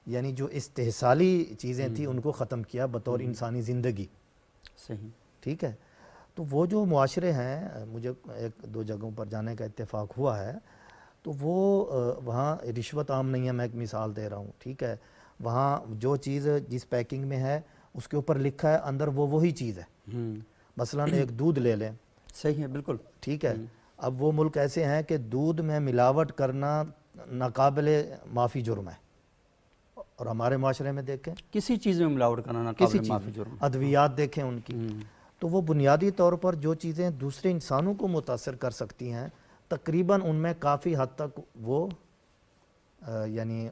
یعنی جو استحصالی چیزیں تھیں ان کو ختم کیا بطور انسانی زندگی. صحیح, ٹھیک ہے. تو وہ جو معاشرے ہیں, مجھے ایک دو جگہوں پر جانے کا اتفاق ہوا ہے, تو وہ وہاں رشوت عام نہیں ہے. میں ایک مثال دے رہا ہوں, ٹھیک ہے. وہاں جو چیز جس پیکنگ میں ہے اس کے اوپر لکھا ہے اندر وہی چیز ہے. مثلا ایک دودھ لے لیں, صحیح ہے, بالکل ٹھیک ہے. اب وہ ملک ایسے ہیں کہ دودھ میں ملاوٹ کرنا ناقابل معافی جرم ہے, اور ہمارے معاشرے میں دیکھیں کسی چیز میں ملاوٹ کرنا ناقابل معافی جرم. ادویات دیکھیں ان کی. تو وہ بنیادی طور پر جو چیزیں دوسرے انسانوں کو متاثر کر سکتی ہیں تقریباً ان میں کافی حد تک وہ یعنی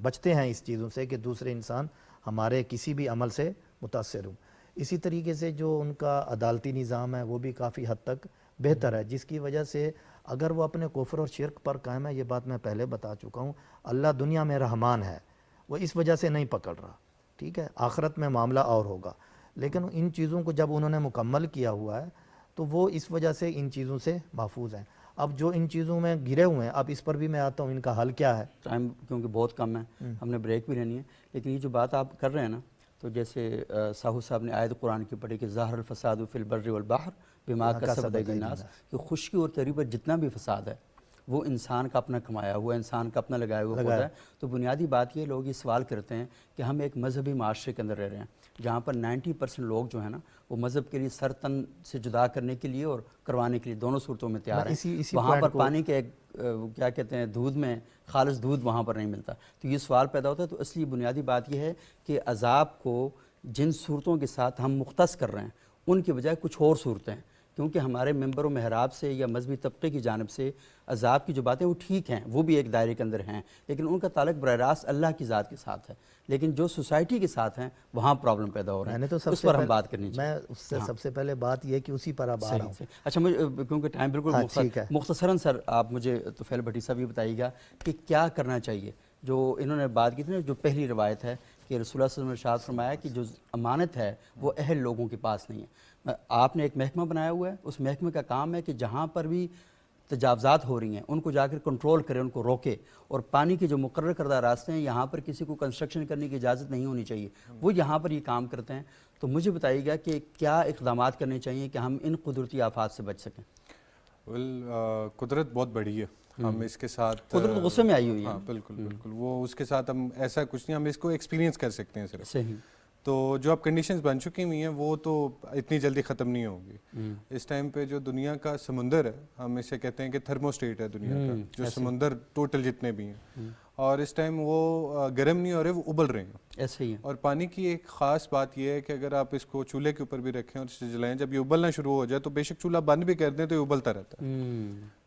بچتے ہیں اس چیزوں سے کہ دوسرے انسان ہمارے کسی بھی عمل سے متاثر ہوں. اسی طریقے سے جو ان کا عدالتی نظام ہے وہ بھی کافی حد تک بہتر ہے, جس کی وجہ سے اگر وہ اپنے کفر اور شرک پر قائم ہے, یہ بات میں پہلے بتا چکا ہوں, اللہ دنیا میں رحمان ہے, وہ اس وجہ سے نہیں پکڑ رہا, ٹھیک ہے. آخرت میں معاملہ اور ہوگا. لیکن ان چیزوں کو جب انہوں نے مکمل کیا ہوا ہے تو وہ اس وجہ سے ان چیزوں سے محفوظ ہیں. اب جو ان چیزوں میں گرے ہوئے ہیں, اب اس پر بھی میں آتا ہوں, ان کا حل کیا ہے. ٹائم کیونکہ بہت کم ہے, ہم نے بریک بھی لینی ہے. لیکن یہ جو بات آپ کر رہے ہیں نا, تو جیسے ساہو صاحب نے آیت قرآن کی پڑھی کہ ظاہر الفساد فی البر والبحر بما کسبت ایدی الناس, کہ خشکی اور تری پر جتنا بھی فساد ہے وہ انسان کا اپنا کمایا ہوا, انسان کا اپنا لگایا ہوا ہوتا ہے. تو بنیادی بات یہ لوگ یہ سوال کرتے ہیں کہ ہم ایک مذہبی معاشرے کے اندر رہ رہے ہیں جہاں پر 90% لوگ جو ہیں نا وہ مذہب کے لیے سر تن سے جدا کرنے کے لیے اور کروانے کے لیے دونوں صورتوں میں تیار ہیں. وہاں پر پانی کے کیا کہتے ہیں دودھ میں خالص دودھ وہاں پر نہیں ملتا. تو یہ سوال پیدا ہوتا ہے. تو اصلی بنیادی بات یہ ہے کہ عذاب کو جن صورتوں کے ساتھ ہم مختص کر رہے ہیں ان کے بجائے کچھ اور صورتیں ہیں, کیونکہ ہمارے ممبر و محراب سے یا مذہبی طبقے کی جانب سے عذاب کی جو باتیں وہ ٹھیک ہیں, وہ بھی ایک دائرے کے اندر ہیں, لیکن ان کا تعلق براہ راست اللہ کی ذات کے ساتھ ہے. لیکن جو سوسائٹی کے ساتھ ہیں وہاں پرابلم پیدا ہو رہا ہے, اس پر ہم بات کرنی چاہیے. میں اس سے سب سے پہلے بات یہ کہ اسی پر اب آ رہا ہوں. اچھا, مجھے کیونکہ ٹائم بالکل مختصراً سر آپ مجھے طفیل بھٹی صاحب یہ بتائیے گا کہ کیا کرنا چاہیے. جو انہوں نے بات کی تھی نا, جو پہلی روایت ہے کہ رسول اللہ صلی اللہ علیہ وسلم نے ارشاد فرمایا کہ جو امانت ہے وہ اہل لوگوں کے پاس نہیں ہے. آپ نے ایک محکمہ بنایا ہوا ہے, اس محکمے کا کام ہے کہ جہاں پر بھی تجاوزات ہو رہی ہیں ان کو جا کر کنٹرول کرے, ان کو روکے, اور پانی کے جو مقرر کردہ راستے ہیں یہاں پر کسی کو کنسٹرکشن کرنے کی اجازت نہیں ہونی چاہیے, وہ یہاں پر یہ کام کرتے ہیں. تو مجھے بتائیے گا کہ کیا اقدامات کرنے چاہیے کہ ہم ان قدرتی آفات سے بچ سکیں. قدرت بہت بڑی ہے, ہم اس کے ساتھ قدرت غصے میں آئی ہوئی ہے. ہاں بالکل بالکل, وہ اس کے ساتھ ہم ایسا کچھ نہیں, ہم اس کو ایکسپیرینس کر سکتے ہیں صرف. صحیح. تو جو اب کنڈیشنز بن چکی ہوئی ہیں وہ تو اتنی جلدی ختم نہیں ہوگی. اس ٹائم پہ جو دنیا کا سمندر ہے, ہم اسے کہتے ہیں کہ تھرموسٹیٹ ہے دنیا کا, جو سمندر ٹوٹل جتنے بھی ہیں, اور اس ٹائم وہ گرم نہیں ہو رہے, وہ ابل رہے ہیں. ایسے ہی ہے. اور پانی کی ایک خاص بات یہ ہے کہ اگر آپ اس کو چولہے کے اوپر بھی رکھیں اور اسے جلائیں, جب یہ ابلنا شروع ہو جائے تو بے شک چولہا بند بھی کر دیں تو یہ ابلتا رہتا ہے.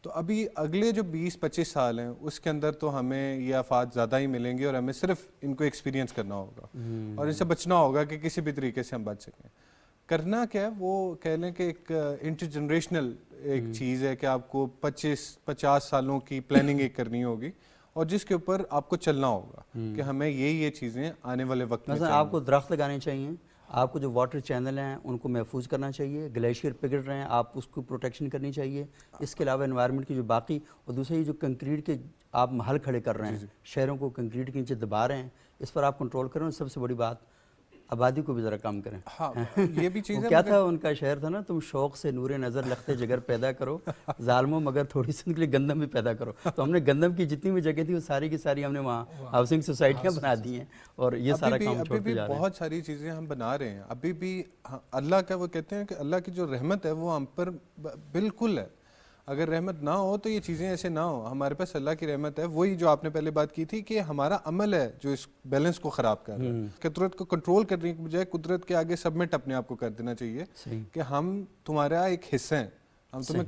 تو ابھی اگلے جو 20-25 سال ہیں اس کے اندر تو ہمیں یہ آفات زیادہ ہی ملیں گے, اور ہمیں صرف ان کو ایکسپیرینس کرنا ہوگا اور ان سے بچنا ہوگا کہ کسی بھی طریقے سے ہم بچ سکیں. کرنا کیا ہے, وہ کہہ لیں کہ ایک انٹر جنریشنل ایک چیز ہے کہ آپ کو 25-50 سالوں کی پلاننگ ایک کرنی ہوگی, اور جس کے اوپر آپ کو چلنا ہوگا کہ ہمیں یہ چیزیں آنے والے وقت میں مثلا آپ کو درخت لگانے چاہیے, آپ کو جو واٹر چینل ہیں ان کو محفوظ کرنا چاہیے, گلیشیئر پگھل رہے ہیں آپ اس کو پروٹیکشن کرنی چاہیے. اس کے علاوہ انوائرمنٹ کی جو باقی, اور دوسرے جو کنکریٹ کے آپ محل کھڑے کر رہے ہیں, شہروں کو کنکریٹ کے نیچے دبا رہے ہیں, اس پر آپ کنٹرول کریں. سب سے بڑی بات, آبادی کو بھی ذرا کم کریں. ہاں یہ بھی چیز ہے. کیا تھا ان کا شعر تھا نا, تم شوق سے نور نظر لخت جگر پیدا کرو, ظالموں مگر تھوڑی سی کے لیے گندم بھی پیدا کرو. تو ہم نے گندم کی جتنی بھی جگہ تھی وہ ساری کی ساری ہم نے وہاں ہاؤسنگ سوسائٹیاں بنا دی ہیں, اور یہ سارا کام چھوڑتے جا رہے ہیں. بہت ساری چیزیں ہم بنا رہے ہیں ابھی بھی. اللہ کا, وہ کہتے ہیں کہ اللہ کی جو رحمت ہے وہ ہم پر بالکل ہے. اگر رحمت نہ ہو تو یہ چیزیں ایسے نہ ہو. ہمارے پاس اللہ کی رحمت ہے, وہی جو آپ نے پہلے بات کی تھی کہ ہمارا عمل ہے جو اس بیلنس کو خراب کر رہا ہے. قدرت کو کنٹرول کرنے کی بجائے قدرت کے آگے سبمٹ اپنے آپ کو کر دینا چاہیے کہ ہم تمہارا ایک حصہ ہیں, ہم تمہیں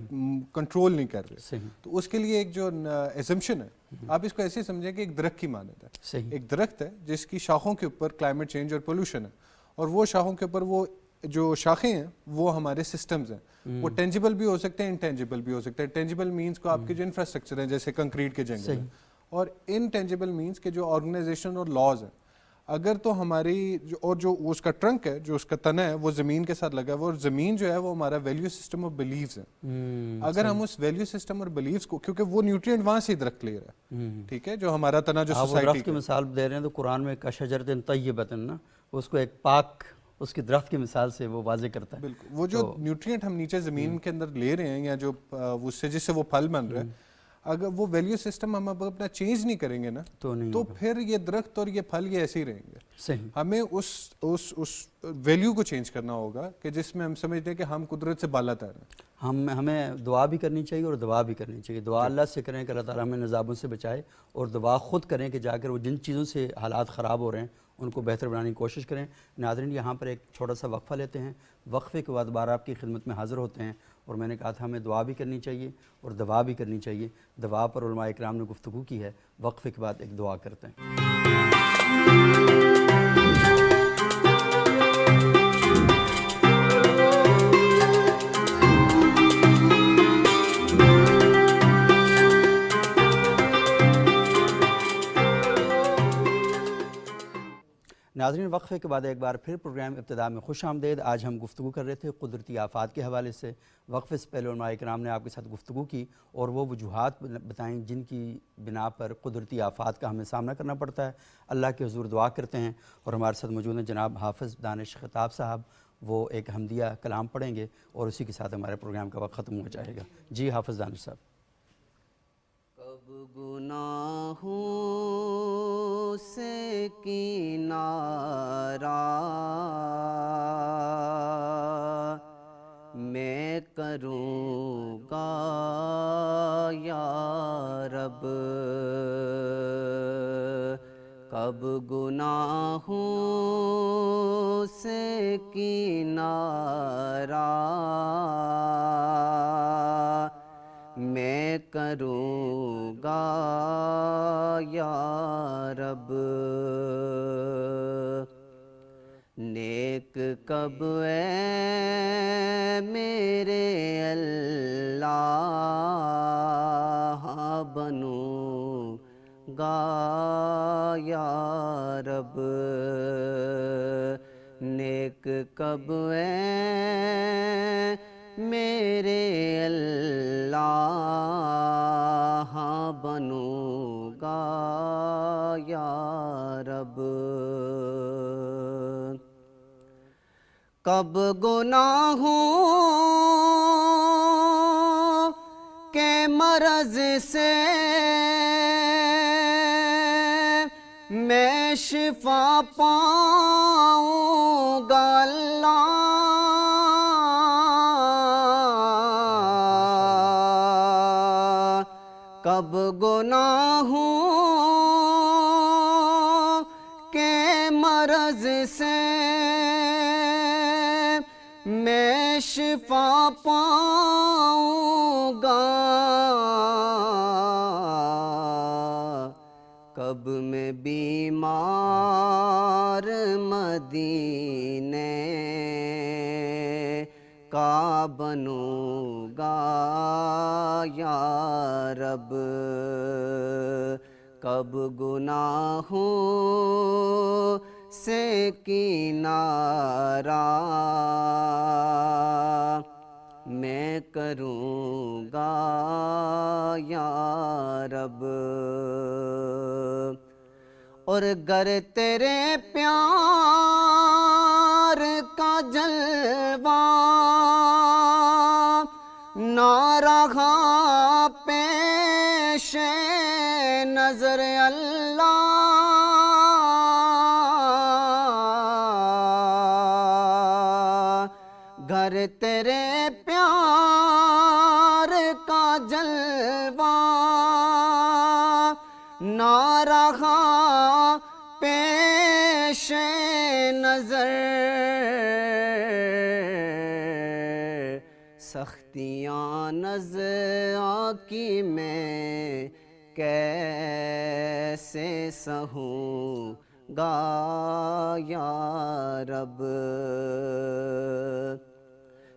کنٹرول نہیں کر رہے. تو اس کے لیے ایک جو ایزمپشن ہے, آپ اس کو ایسے سمجھیں کہ ایک درخت کی مانند ہے. ایک درخت ہے جس کی شاخوں کے اوپر کلائمیٹ چینج اور پولوشن ہے, اور وہ شاخوں کے اوپر وہ جو شاخیں ہیں وہ ہمارے سسٹمز ہیں. وہ ٹینجیبل بھی ہو سکتے ہیں, انٹینجیبل بھی ہو سکتے ہیں. ٹینجیبل مینس کو آپ کے جو انفراسٹرکچر ہیں جیسے کنکریٹ کے جنگل ہیں, اور انٹینجیبل مینس کے جو آرگنائزیشن اور لاز ہیں. اگر تو ہماری اور جو اس کا ٹرنک ہے, جو اس کا تنا ہے, وہ زمین کے ساتھ لگا ہے, وہ زمین جو ہے وہ ہمارا ویلیو سسٹم اور بلیفز ہے. اگر ہم اس ویلیو سسٹم اور بلیفز کو, کیونکہ وہ نیوٹرینٹ وہاں سے درخت لے رہا ہے, ٹھیک ہے, جو ہمارا تنا جو سوسائٹی کی مثال دے رہے ہیں, تو قرآن میں کشجرۃ طیبۃ نا, اس کو ایک پاک اس کی درخت کی مثال سے وہ واضح کرتا ہے. بالکل, وہ جو نیوٹرینٹ ہم نیچے زمین کے اندر لے رہے ہیں, یا جو اس سے جس سے وہ پھل بن رہا ہے, اگر وہ ویلیو سسٹم ہم اپنا چینج نہیں کریں گے نا, تو پھر یہ درخت اور یہ پھل یہ ایسے ہی رہیں گے. ہمیں اس ویلیو کو چینج کرنا ہوگا کہ جس میں ہم سمجھتے ہیں کہ ہم قدرت سے بالا تر ہیں. ہمیں دعا بھی کرنی چاہیے اور دعا بھی کرنی چاہیے. دعا اللہ سے کریں کہ اللہ تعالیٰ ہمیں نظاموں سے بچائے, اور دعا خود کریں کہ جا کر وہ جن چیزوں سے حالات خراب ہو رہے ہیں ان کو بہتر بنانے کی کوشش کریں. ناظرین, یہاں پر ایک چھوٹا سا وقفہ لیتے ہیں. وقفے کے بعد دوبارہ آپ کی خدمت میں حاضر ہوتے ہیں. اور میں نے کہا تھا ہمیں دعا بھی کرنی چاہیے اور دوا بھی کرنی چاہیے. دوا پر علماء اکرام نے گفتگو کی ہے. وقفے کے بعد ایک دعا کرتے ہیں. ناظرین, وقفے کے بعد ایک بار پھر پروگرام ابتدا میں خوش آمدید. آج ہم گفتگو کر رہے تھے قدرتی آفات کے حوالے سے. وقفے سے پہلے علماء کرام نے آپ کے ساتھ گفتگو کی اور وہ وجوہات بتائیں جن کی بنا پر قدرتی آفات کا ہمیں سامنا کرنا پڑتا ہے. اللہ کے حضور دعا کرتے ہیں, اور ہمارے ساتھ موجود ہیں جناب حافظ دانش خطاب صاحب. وہ ایک حمدیہ کلام پڑھیں گے اور اسی کے ساتھ ہمارے پروگرام کا وقت ختم ہو جائے گا. جی حافظ دانش صاحب. کب گناہوں سے کنارہ میں کروں گا یا رب, کب گناہوں سے کنارہ میں کروں گا یا رب. نیک کب اے میرے اللہ بنوں گا یا رب, نیک کب اے میرے اللہ بنوں گا یا رب. کب گناہوں کے مرض سے میں شفا پاؤں گا اللہ، کب گناہوں کے مرض سے میں شفا پاؤں گا، کب میں بیمار مدینے کا بنوں گا یا رب، کب گناہوں سے کنارہ میں کروں گا یا رب، اور گر تیرے پیار کا جلوہ نہ رہا پیش نظر اللہ، گر تیرے پیار کا جلوہ نہ رہا پیش نظر، سختیاں نزع کی میں کیسے سہوں گا یا رب،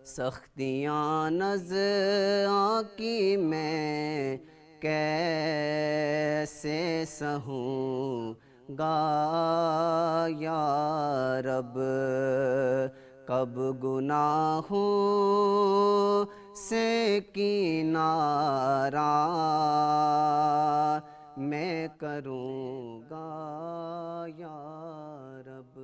سختیاں نزع کی میں کیسے سہوں گا یا رب، کب گناہوں سے کنارہ میں کروں گا یا رب۔